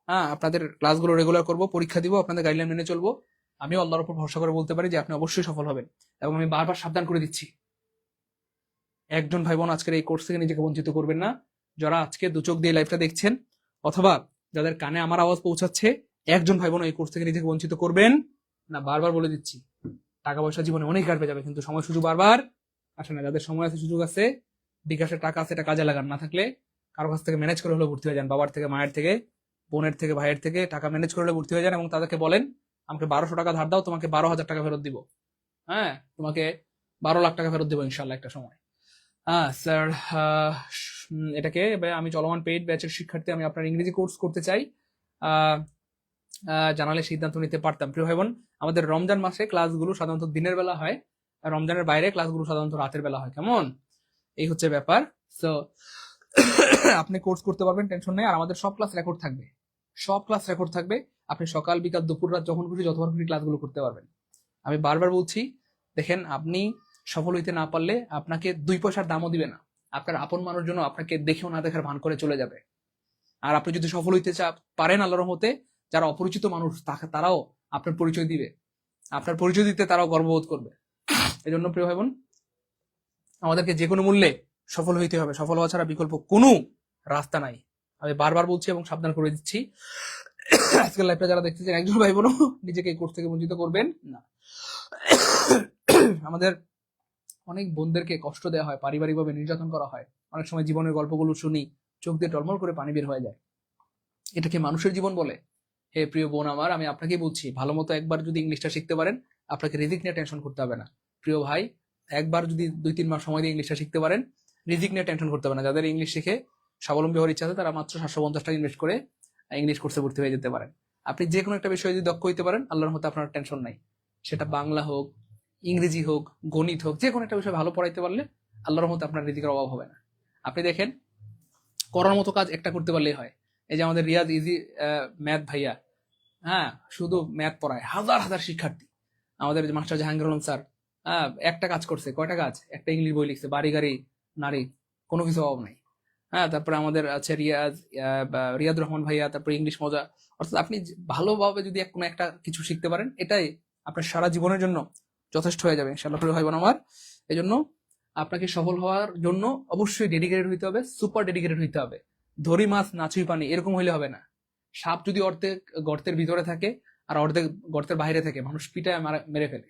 হ্যাঁ আপনাদের ক্লাসগুলো রেগুলার করব, পরীক্ষা দিব, আপনাদের গাইডলাইন মেনে চলবো, আমিও আল্লাহর উপর ভরসা করে বলতে পারি যে আপনি অবশ্যই সফল হবেন। এবং আমি বারবার সাবধান করে দিচ্ছি, একজন ভাই বোন আজকের এই কোর্স থেকে নিজেকে বঞ্চিত করবেন না। যারা আজকে দু চোখ দিয়ে লাইভটা দেখছেন, অথবা যাদের কানে আমার আওয়াজ পৌঁছাচ্ছে, একজন ভাই বোন এই কোর্স থেকে নিজেকে বঞ্চিত করবেন না। বারবার বলে দিচ্ছি, টাকা পয়সা জীবনে অনেক কাটবে যাবে, কিন্তু সময় সুযোগ বারবার আসে না। যাদের সময় আছে, সুযোগ আছে, বিকাশের টাকা আছে, এটা কাজে লাগান। না থাকলে কারো কাছ থেকে ম্যানেজ করে হলে ভর্তি হয়ে যান, বাবার থেকে, মায়ের থেকে, বোনের থেকে, ভাইয়ের থেকে টাকা ম্যানেজ করে হলে ভর্তি হয়ে যান। এবং তাদেরকে বলেন আমাকে 1200 টাকা ধার দাও, তোমাকে 12,000 টাকা ফেরত দিব। হ্যাঁ, তোমাকে 12 লাখ টাকা ফেরত দিব ইনশাল্লাহ একটা সময়। স্যার, এটাকে আমি চলমান পেইড ব্যাচের শিক্ষার্থী, আমি আপনার ইংরেজি কোর্স করতে চাই, জানালে সিদ্ধান্ত নিতে পারতাম। প্রিয় ভাই বোন, আমাদের রমজান মাসে ক্লাসগুলো সাধারণত দিনের বেলা হয়, আর রমজানের বাইরে ক্লাসগুলো সাধারণত রাতের বেলা হয়। কেমন, এই হচ্ছে ব্যাপার। সো আপনি কোর্স করতে পারবেন, টেনশন নেই। আর আমাদের সব ক্লাস রেকর্ড থাকবে, সব ক্লাস রেকর্ড থাকবে। আপনি সকাল, বিকাল, দুপুর, রাত যখন খুশি, যতবার খুশি ক্লাসগুলো করতে পারবেন। আমি বারবার বলছি, দেখেন আপনি সফল হইতে না পারলে আপনাকে 2 পয়সার দামও দিবে না। আপনার আপন মানুষ জন্য আপনাকে দেখেও না দেখার ভান করে চলে যাবে। আর আপনি যদি সফল হইতে পারেন আল্লাহর রহমতে, যারা অপরিচিত মানুষ তারাও আপনার পরিচয় দিবে, আপনার পরিচয় দিতে তারাও গর্ববোধ করবে। এই জন্য প্রিয় ভাই বোন, আমাদেরকে যে কোনো মূল্যে সফল হইতে হবে, সফল হওয়া ছাড়া বিকল্প কোনো রাস্তা নাই। আমি বারবার বলছি এবং সাবধান করে দিচ্ছি, আজকের লাইভটা যারা দেখতেছেন, একজন ভাই বোনও নিজেকে এই কোর্স থেকে বঞ্চিত করবেন না। আমাদের অনেক বোনদেরকে কষ্ট দেওয়া হয়, পারিবারিকভাবে নির্যাতন করা হয়। অনেক সময় জীবনের গল্পগুলো শুনি, চোখ দিয়ে টলমল করে পানি বের হয়ে যায়। এটাকে মানুষের জীবন বলে? হে প্রিয় বোন আমার, আমি আপনাকেই বলছি, ভালো মতো একবার যদি ইংলিশটা শিখতে পারেন, আপনাকে রিজিক নিয়ে টেনশন করতে হবে না। প্রিয় ভাই, একবার যদি 2-3 মাস সময় দিয়ে ইংলিশটা শিখতে পারেন, রিজিক নিয়ে টেনশন করতে হবে না। যাদের ইংলিশ শিখে স্বাবলম্বী হওয়ার ইচ্ছা আছে, তারা মাত্র 750 টাকা ইনভেস্ট করে ইংলিশ কোর্সে ভর্তি হয়ে যেতে পারেন। আপনি যে কোনো একটা বিষয়ে যদি দক্ষ হইতে পারেন, আল্লাহর মতো আপনার টেনশন নাই। সেটা বাংলা হোক, ইংরেজি হোক, গণিত হোক, যে কোনো একটা বিষয় ভালো পড়াইতে পারলে আল্লাহর মতো আপনার রিজিকের অভাব হবে না। আপনি দেখেন, করার মতো কাজ একটা করতে পারলেই হয়। এই যে আমাদের রিয়াদ ইজি ম্যাথ ভাইয়া, হ্যাঁ শুধু ম্যাথ পড়ায়, হাজার হাজার শিক্ষার্থী। আমাদের যে মাস্টার জাহাঙ্গীর আলম স্যার, হ্যাঁ একটা কাজ করছে, কয়টা কাজ, একটা ইংলিশ বই লিখছে, বাড়ি গাড়ি নারী কোনো কিছু অভাব নাই। হ্যাঁ তারপরে আমাদের আছে রিয়াদ রহমান ভাইয়া, তারপরে ইংলিশ মজা। অর্থাৎ আপনি ভালোভাবে যদি কোনো একটা কিছু শিখতে পারেন, এটাই আপনার সারা জীবনের জন্য যথেষ্ট হয়ে যাবে ইনশাআল্লাহ প্রিয় ভাই বোন আমার। এই জন্য আপনাকে সফল হওয়ার জন্য অবশ্যই ডেডিকেটেড হইতে হবে, সুপার ডেডিকেটেড হইতে হবে। ধরি মাছ নাচুই পানি এরকম হইলে হবে না। সাপ যদি অর্ধেক গর্তের ভিতরে থাকে আর অর্ধেক গর্তের বাইরে থাকে, মানুষ পিটায় মেরে ফেলে।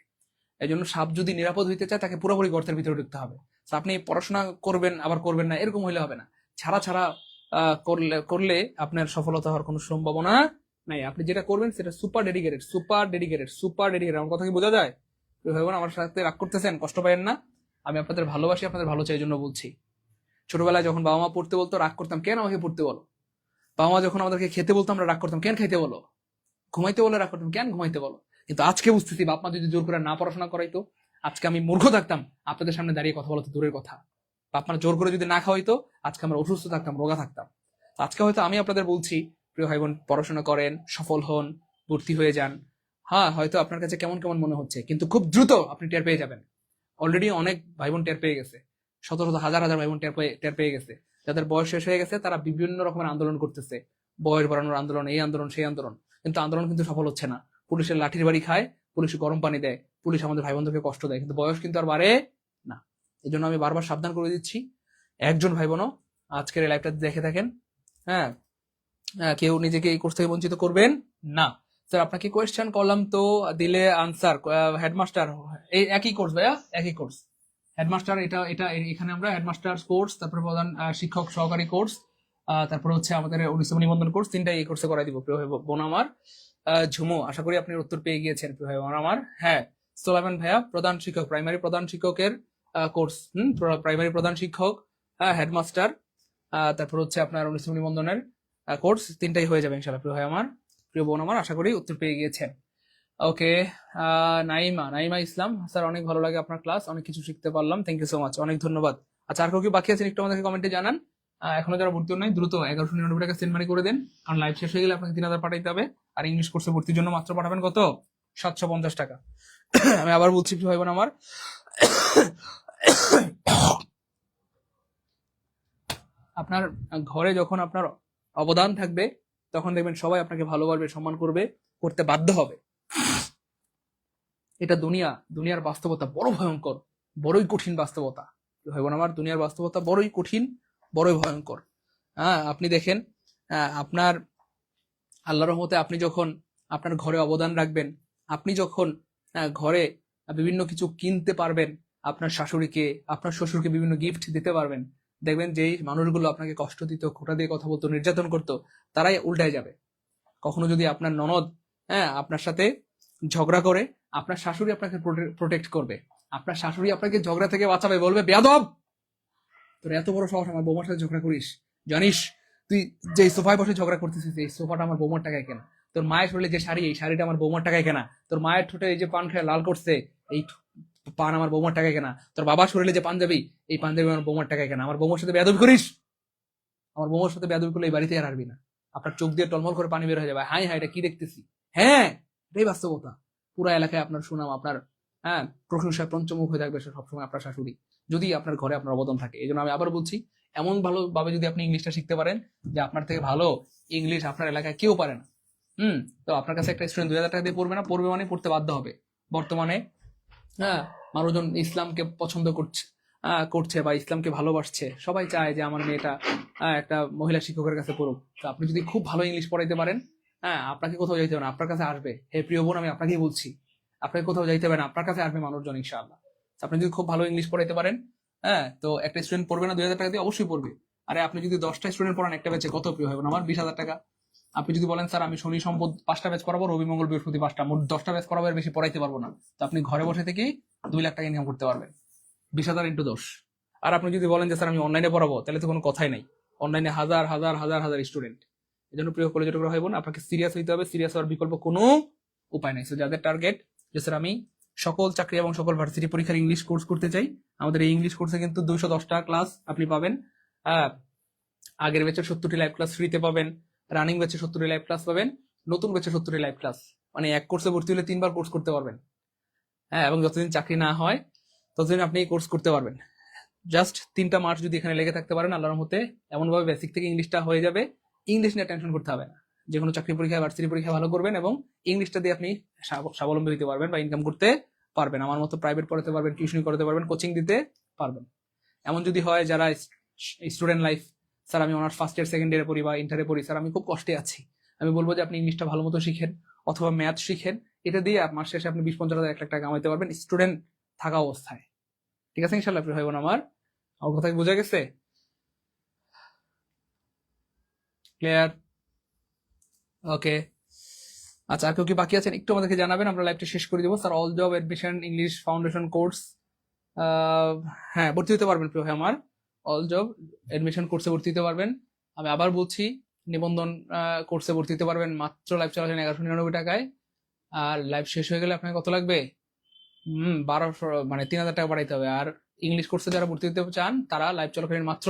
এই জন্য সাপ যদি নিরাপদ হইতে চায়, তাকে পুরোপুরি গর্তের ভিতরে ঢুকতে হবে। আপনি পড়াশোনা করবেন আবার করবেন না, এরকম হইলে হবে না। ছাড়া ছাড়া করলে আপনার সফলতা হওয়ার কোনো সম্ভাবনা নাই। আপনি যেটা করবেন সেটা super dedicated, super dedicated, super dedicated. আমার কথা কি বোঝা যায়? ভাইবোন আমার সাথে রাগ করতেছেন, কষ্ট পাইেন না। আমি আপনাদের ভালোবাসি, আপনাদের ভালো চাই জন্য বলছি। ছোটবেলায় যখন বাবা মা পড়তে বলতো রাগ করতাম, কেন আমাকে পড়তে বলো? বাবা মা যখন আমাদেরকে খেতে বলতো আমরা রাগ করতাম, কেন খাইতে বলো? ঘুমাইতে বলে রাগ করতাম, কেন ঘুমাইতে বলো? কিন্তু আজকে বুঝতেছি বাপ মা যদি জোর করে না পড়াশোনা করাইতো, আজকে আমি মূর্খ থাকতাম, আপনাদের সামনে দাঁড়িয়ে কথা বলতো দূরের কথা। বাপ মা জোর করে যদি না খাওয়াইতো, আজকে আমরা অসুস্থ থাকতাম, রোগা থাকতাম। আজকে হয়তো আমি আপনাদের বলছি প্রিয় ভাই বোন, পড়াশোনা করেন, সফল হন, ভর্তি হয়ে যান। হ্যাঁ হয়তো আপনার কাছে কেমন কেমন মনে হচ্ছে, কিন্তু খুব দ্রুত আপনি টের পেয়ে যাবেন। অলরেডি অনেক ভাই বোন টের পেয়ে গেছে, শত শত হাজার হাজার ভাই বোন টের পেয়ে গেছে। যাদের বয়স শেষ হয়ে গেছে তারা বিভিন্ন রকমের আন্দোলন করতেছে, বয়স বাড়ানোর আন্দোলন, এই আন্দোলন সেই আন্দোলন, কিন্তু আন্দোলন কিন্তু সফল হচ্ছে না। পুলিশের লাঠির বাড়ি খায়, পুলিশ গরম পানি দেয়, পুলিশ আমাদের ভাই বোনদেরকে কষ্ট দেয়, কিন্তু বয়স কিন্তু আর বাড়ে না। এই জন্য আমি বারবার সাবধান করে দিচ্ছি, একজন ভাই বোনও আজকের এই লাইভটা দেখে থাকেন, হ্যাঁ কেউ নিজেকে এই কোর্স থেকে বঞ্চিত করবেন না। স্যার আপনাকে কোয়েশ্চেন করলাম তো দিলে আনসার, হেডমাস্টার এই একই কোর্স ভাইয়া, একই কোর্স। হেডমাস্টার এটা এটা এখানে আমরা হেডমাস্টার কোর্স, তারপরে প্রধান শিক্ষক সহকারী কোর্স, তারপর হচ্ছে আমাদের অনুষ্ঠিত নিবন্ধন কোর্স, তিনটাই এই কোর্সে করাই দিব প্রিয় বোন আমার। ঝুমু, আশা করি আপনি উত্তর পেয়ে গিয়েছেন প্রিয় ভাই বোন আমার। হ্যাঁ সোলাইমান ভাইয়া, প্রধান শিক্ষক, প্রাইমারি প্রধান শিক্ষকের কোর্স, প্রাইমারি প্রধান শিক্ষক, হেডমাস্টার, তারপর হচ্ছে আপনার অনুষ্ঠিত নিবন্ধনের কোর্স, তিনটাই হয়ে যাবে ইনশাআল্লাহ প্রিয় ভাই আমার, প্রিয় বোন আমার। আশা করি উত্তর পেয়ে গিয়েছেন। ওকে নাইমা ইসলাম, স্যার অনেক ভালো লাগে আপনার ক্লাস, অনেক কিছু শিখতে পারলাম, থ্যাংক ইউ সো মাচ, অনেক ধন্যবাদ। আচ্ছা আর কেউ কি বাকি আছেন একটু আমাদেরকে কমেন্টে জানান। এখনো যারা ভর্তি নাই দ্রুত 1199 টাকা সেন্ড মানি করে দেন, কারণ লাইভ শেষ হয়ে গেলে আপনাকে 3000 পাঠাইতে হবে। আর ইংলিশ কোর্সে ভর্তির জন্য মাত্র পাঠাবেন কত? 750 টাকা। আমি আবার বলছি ভাই বোন আমার, আপনার ঘরে যখন আপনার অবদান থাকবে, তখন দেখবেন সবাই আপনাকে ভালোবাসবে, সম্মান করবে, করতে বাধ্য হবে। এটা দুনিয়ার বাস্তবতা, বড় ভয়ঙ্কর, বড়ই কঠিন বাস্তবতা ভাই বোন আমার। দুনিয়ার বাস্তবতা বড়ই কঠিন, বড়ই ভয়ঙ্কর। হ্যাঁ আপনি দেখেন, আপনার আল্লাহর রহমতে আপনি যখন আপনার ঘরে অবদান রাখবেন, আপনি যখন ঘরে বিভিন্ন কিছু কিনতে পারবেন, আপনার শাশুড়িকে আপনার শ্বশুরকে বিভিন্ন গিফট দিতে পারবেন, দেখবেন যেই মানুষগুলো আপনাকে কষ্ট দিত, খোঁটা দিয়ে কথা বলতো, নির্যাতন করতো, তারাই উল্টায় যাবে। কখনো যদি আপনার ননদ আপনার সাথে ঝগড়া করে, আপনার শাশুড়ি আপনাকে প্রোটেক্ট করবে, আপনার শাশুড়ি আপনাকে ঝগড়া থেকে বাঁচাবে, বলবে বেয়াদব তোর এত বড় সাহস আমার বৌমার সাথে ঝগড়া করিস, জানিস তুই যে সোফায় বসে ঝগড়া করতেছিস, এই সোফাটা আমার বৌমার টাকায় কেনা, তোর মায়ের শরীরে যে শাড়ি, এই শাড়িটা আমার বৌমার টাকায় কেনা, তোর মায়ের ঠোঁটে এই যে পান খেয়ে লাল করছে, এই পান আমার বৌমার টাকায় কেনা, তোর বাবার শরীরে যে পাঞ্জাবি, এই পাঞ্জাবি আমার বৌমার টাকায় কেনা, আমার বৌমার সাথে বেয়াদবি করিস, আমার বৌমার সাথে বেয়াদবি করলে এই বাড়িতে আর আসবি না। আপনার চোখ দিয়ে টলমল করে পানি বের হয়ে যাবে, হাই হাই এটা কি দেখতেছি। হ্যাঁ এটাই বাস্তবতা। পুরা এলাকায় আপনার সুনাম, আপনার প্রশংসায় পঞ্চমুখ হয়ে থাকবে সবসময় আপনার শাশুড়ি, যদি আপনার ঘরে আপনার অবদান থাকে। এই জন্য আমি আবার বলছি, এমন ভালোভাবে যদি আপনি ইংলিশটা শিখতে পারেন যে আপনার থেকে ভালো ইংলিশ আপনার এলাকায় কেউ পারে না, তো আপনার কাছে একটা স্টুডেন্ট 2000 টাকা দিয়ে পড়বে না, পড়বে মানে পড়তে বাধ্য হবে। বর্তমানে মানুষজন ইসলামকে পছন্দ করছে বা ইসলামকে ভালোবাসছে, সবাই চায় যে আমার মেয়েটা একটা মহিলা শিক্ষকের কাছে পড়ুক। তো আপনি যদি খুব ভালো ইংলিশ পড়াইতে পারেন, আপনাকে কোথাও যাইতে হবে না, আপনার কাছে আসবে। হে প্রিয় বোন, আমি আপনাকেই বলছি, আপনাকে কোথাও যাইতে হবে না, আপনার কাছে আসবে মানুষজন ইনশাআল্লাহ। আপনি যদি খুব ভালো ইংলিশ পড়াইতে পারেন, তো একটা স্টুডেন্ট পড়বে না 2000 টাকা দিয়ে? অবশ্যই পড়বে। আরে আপনি যদি 10টা স্টুডেন্ট পড়ান একটা ব্যাচে, কত প্রিয় হবে আমার? 20,000 টাকা। আপনি যদি বলেন স্যার আমি শনি সম্পদ 5টা ব্যাচ পড়াবো, রবি মঙ্গল বৃহস্পতি 5টা, মোট 10টা ব্যাচ পড়াবো, এর বেশি পড়াইতে পারবো না, তো আপনি ঘরে বসে থেকেই 2 লাখ টাকা ইনকাম করতে পারবেন। 20,000 ইন্টু 10। আর আপনি যদি বলেন যে স্যার আমি অনলাইনে পড়াবো, তাহলে তো কোনো কথাই নাই, অনলাইনে হাজার হাজার হাজার হাজার স্টুডেন্ট। এই জন্য প্রিয় কলেজ ভাই বোন, আপনাকে সিরিয়াস হইতে হবে, সিরিয়াস হওয়ার বিকল্প কোনো উপায় নাই। যাদের টার্গেট যে স্যার আমি সকল চাকরি এবং সকল ভার্সিটি পরীক্ষার ইংলিশ কোর্স করতে চাই, আমাদের এই ইংলিশ কোর্সে কিন্তু 210টা ক্লাস আপনি পাবেন। আগের ব্যাচের 70টি লাইভ ক্লাস ফ্রিতে পাবেন, রানিং ব্যাচে 70 লাইভ ক্লাস পাবেন, নতুন ব্যাচে 70 লাইভ ক্লাস। মানে এক কোর্সে ভর্তি হলে 3বার কোর্স করতে পারবেন। হ্যাঁ, এবং যতদিন চাকরি না হয় ততদিন আপনি এই কোর্স করতে পারবেন। জাস্ট 3টা মাস যদি এখানে লেগে থাকতে পারেন আল্লাহর রহমতে, এমনভাবে বেসিক থেকে ইংলিশটা হয়ে যাবে, ইংলিশ নিয়ে টেনশন করতে হবে না। যে কোনো চাকরি পরীক্ষা, ভার্সিটি পরীক্ষা ভালো করবেন এবং ইংলিশটা দিয়ে আপনি স্বাবলম্বী হতে পারবেন বা ইনকাম করতে পারবেন। আমার মতো প্রাইভেট পড়াতে পারবেন, টিউশন করতে পারবেন, কোচিং দিতে পারবেন। এমন যদি হয় যারা স্টুডেন্ট লাইফ, স্যার আমি অনার্স ফার্স্ট ইয়ার সেকেন্ড ইয়ারে পড়ি বা ইন্টারে পড়ি, স্যার আমি খুব কষ্টে আছি, আমি বলবো যে আপনি ইংলিশটা ভালো মতো শিখেন অথবা ম্যাথ শিখেন, এটা দিয়ে মাস শেষে আপনি 20-50 হাজার 1 লাখ টাকা কামাইতে পারবেন স্টুডেন্ট থাকা অবস্থায়। ঠিক আছে ইনশাল্লাহ প্রিয় ভাই বোন আমার কথা কি বোঝা গেছে? ক্লিয়ার? ওকে, আচ্ছা আর কেউ কি বাকি আছেন একটু আমাদেরকে জানাবেন, আমরা লাইভটা শেষ করে দিব। Sir all job admission English foundation course, হ্যাঁ ভর্তি হতে পারবেন প্রিয় ভাই আমার, অল জব এডমিশন কোর্সে ভর্তি হতে পারবেন। আমি আবার বলছি, নিবন্ধন কোর্সে ভর্তি হতে পারবেন মাত্র লাইভ চলাকালীন 1199 টাকায়। আর লাইভ শেষ হয়ে গেলে আপনাকে কত লাগবে? 1200, মানে 3000 টাকা বাড়াইতে হবে। আর ইংলিশ কোর্সে যারা ভর্তি হতে চান তারা লাইভ চলাকালীন মাত্র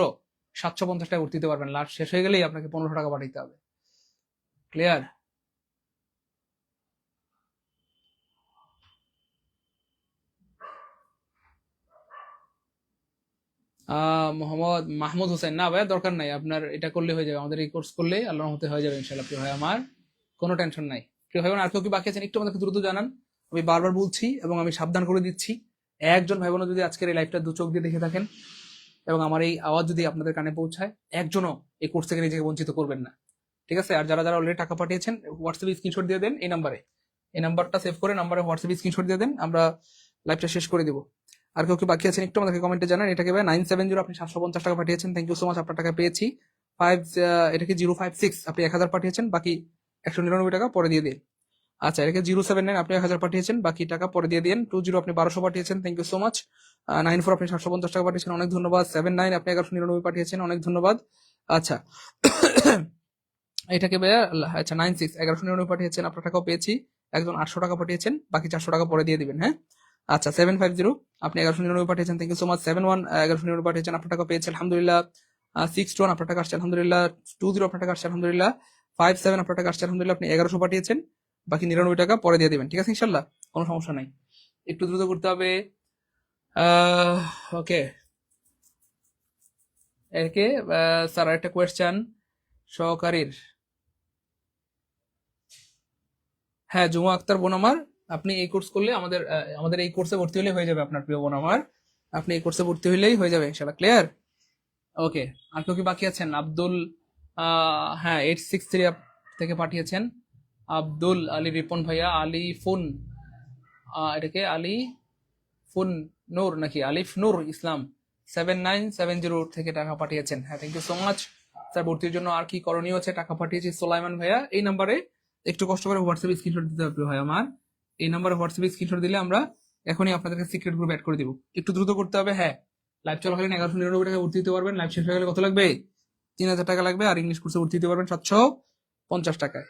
750 টাকা ভর্তি হতে পারবেন। লাস্ট শেষ হয়ে গেলেই আপনাকে 1500 টাকা পাঠাইতে হবে। ক্লিয়ার? মোহাম্মদ মাহমুদ হোসেন, না ভাইয়া দরকার নাই, আপনার এটা করলে হয়ে যাবে, আমাদের এই কোর্স করলে আল্লাহর মতে হয়ে যাবে ইনশাআল্লাহ প্রিয় ভাই আমার, কোনো টেনশন নাই। প্রিয় ভাই বোন আর কেউ কি বাকি আছেন একটু আমাদেরকে দ্রুত জানান। আমি বারবার বলছি এবং আমি সাবধান করে দিচ্ছি, একজন ভাই বোন যদি আজকের এই লাইভটা 2 চোখ দিয়ে দেখে থাকেন এবং আমার এই আওয়াজ যদি আপনাদের কানে পৌঁছায়, একজনও এই কোর্স থেকে নিজেকে বঞ্চিত করবেন না। ঠিক আছে? আর যারা যারা অলরেডি টাকা পাঠিয়েছেন হোয়াটসঅ্যাপে স্ক্রিনশট দিয়ে দেন, এই নাম্বারে, এই নাম্বারটা সেভ করে নাম্বারে হোয়াটসঅ্যাপে স্ক্রিনশট দিয়ে দেন, আমরা লাইভটা শেষ করে দিব। আর কেউ কি বাকি আছেন একটু আমাদেরকে কমেন্টে জানান। এটাকে 970 আপনি 750 টাকা পাঠিয়েছেন, থ্যাংক ইউ সো মাচ, আপনার টাকা পেয়েছি। 5 এটাকে 056 আপনি 1000 পাঠিয়েছেন, বাকি 199 টাকা পরে দিয়ে দিন। আচ্ছা এটাকে 079 আপনি 1000 পাঠিয়েছেন, বাকি টাকা পরে দিয়ে দিন। 20 আপনি 1200 পাঠিয়েছেন, থ্যাংক ইউ সো মাচ। 94 আপনি 750 টাকা পাঠিয়েছেন, অনেক ধন্যবাদ। 79 আপনি 1199 পাঠিয়েছেন, অনেক ধন্যবাদ। আচ্ছা এটাকে আচ্ছা 96 1199 পাঠিয়েছেন, আপনার টাকাও পেয়েছি। একজন 800 টাকা পাঠিয়েছেন, বাকি 400 টাকা পরে দিয়ে দিবেন। হ্যাঁ আচ্ছা 750 আপনি 1199 পাঠিয়েছেন, থ্যাংক ইউ সো মাচ। 71 1199 পাঠিয়েছেন, আপনার টাকা পেয়েছেন আলহামদুলিল্লাহ। 61 আপনার টাকা আসছে আলহামদুলিল্লাহ। 20 আপনার টাকা আসছে আলহামদুলিল্লাহ। 57 আপনার টাকা আসছে আলহামদুলিল্লাহ, আপনি 1100 পাঠিয়েছেন, বাকি 99 টাকা পরে দিয়ে দিবেন। ঠিক আছে ইনশাল্লাহ, কোনো সমস্যা নাই, একটু দ্রুত করতে হবে। ওকে একে স্যার একটা কোয়েশ্চেন সহকারীর, হ্যাঁ জুমা আক্তার বোন আমার, আপনি এই কোর্স করলে আমাদের এই কোর্সে ভর্তি হলে হয়ে যাবে আপনার প্রিয় বোন আমার, আপনি এই কোর্সে ভর্তি হইলেই হয়ে যাবে ইনশাআল্লাহ। ক্লিয়ার? ওকে আর কেউ কি বাকি আছেন? আব্দুল, হ্যাঁ 863 থেকে পাঠিয়েছেন, আব্দুল আলী রিপন ভাইয়া, আলী ফুন, এটাকে আলী ফুন নূর নাকি আলিফ নূর ইসলাম 7970 থেকে টাকা পাঠিয়েছেন। হ্যাঁ thank you so much sir. ভর্তির জন্য আর কি করণীয় আছে? টাকা পাঠিয়েছি সোলাইমান ভাইয়া, এই নাম্বারে একটু কষ্ট করে হোয়াটসঅ্যাপে স্ক্রিনশট দিতে হবে ভাই আমার, এই নাম্বারে হোয়াটসঅ্যাপে স্ক্রিনশট দিলে আমরা এখনই আপনাদেরকে সিক্রেট গ্রুপ অ্যাড করে দিব। একটু দ্রুত করতে হবে। হ্যাঁ লাইভ চলাকালীন 1199 টাকা ভর্তি দিতে পারবেন, লাইভ শেষ হয়ে গেলে কত লাগবে? 3000 টাকা লাগবে। আর ইংলিশ কোর্সে ভর্তি দিতে পারবেন 750 টাকায়।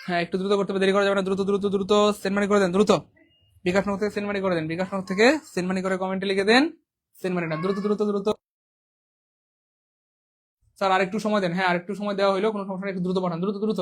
হ্যাঁ একটু দ্রুত করতে হবে, দেরি করা যাবে না, দ্রুত দ্রুত দ্রুত সেন্ড মানি করে দেন, দ্রুত বিকাশ নগর থেকে সেন্ড মানি করে দেন, বিকাশ নগর থেকে সেন্ড মানি করে কমেন্টে লিখে দেন সেন্ড মানিটা, দ্রুত দ্রুত দ্রুত। স্যার আরেকটু সময় দেন, হ্যাঁ আরেকটু সময় দেওয়া হইলো, কোনো সমস্যা নেই, একটু দ্রুত পাঠান, দ্রুত দ্রুত।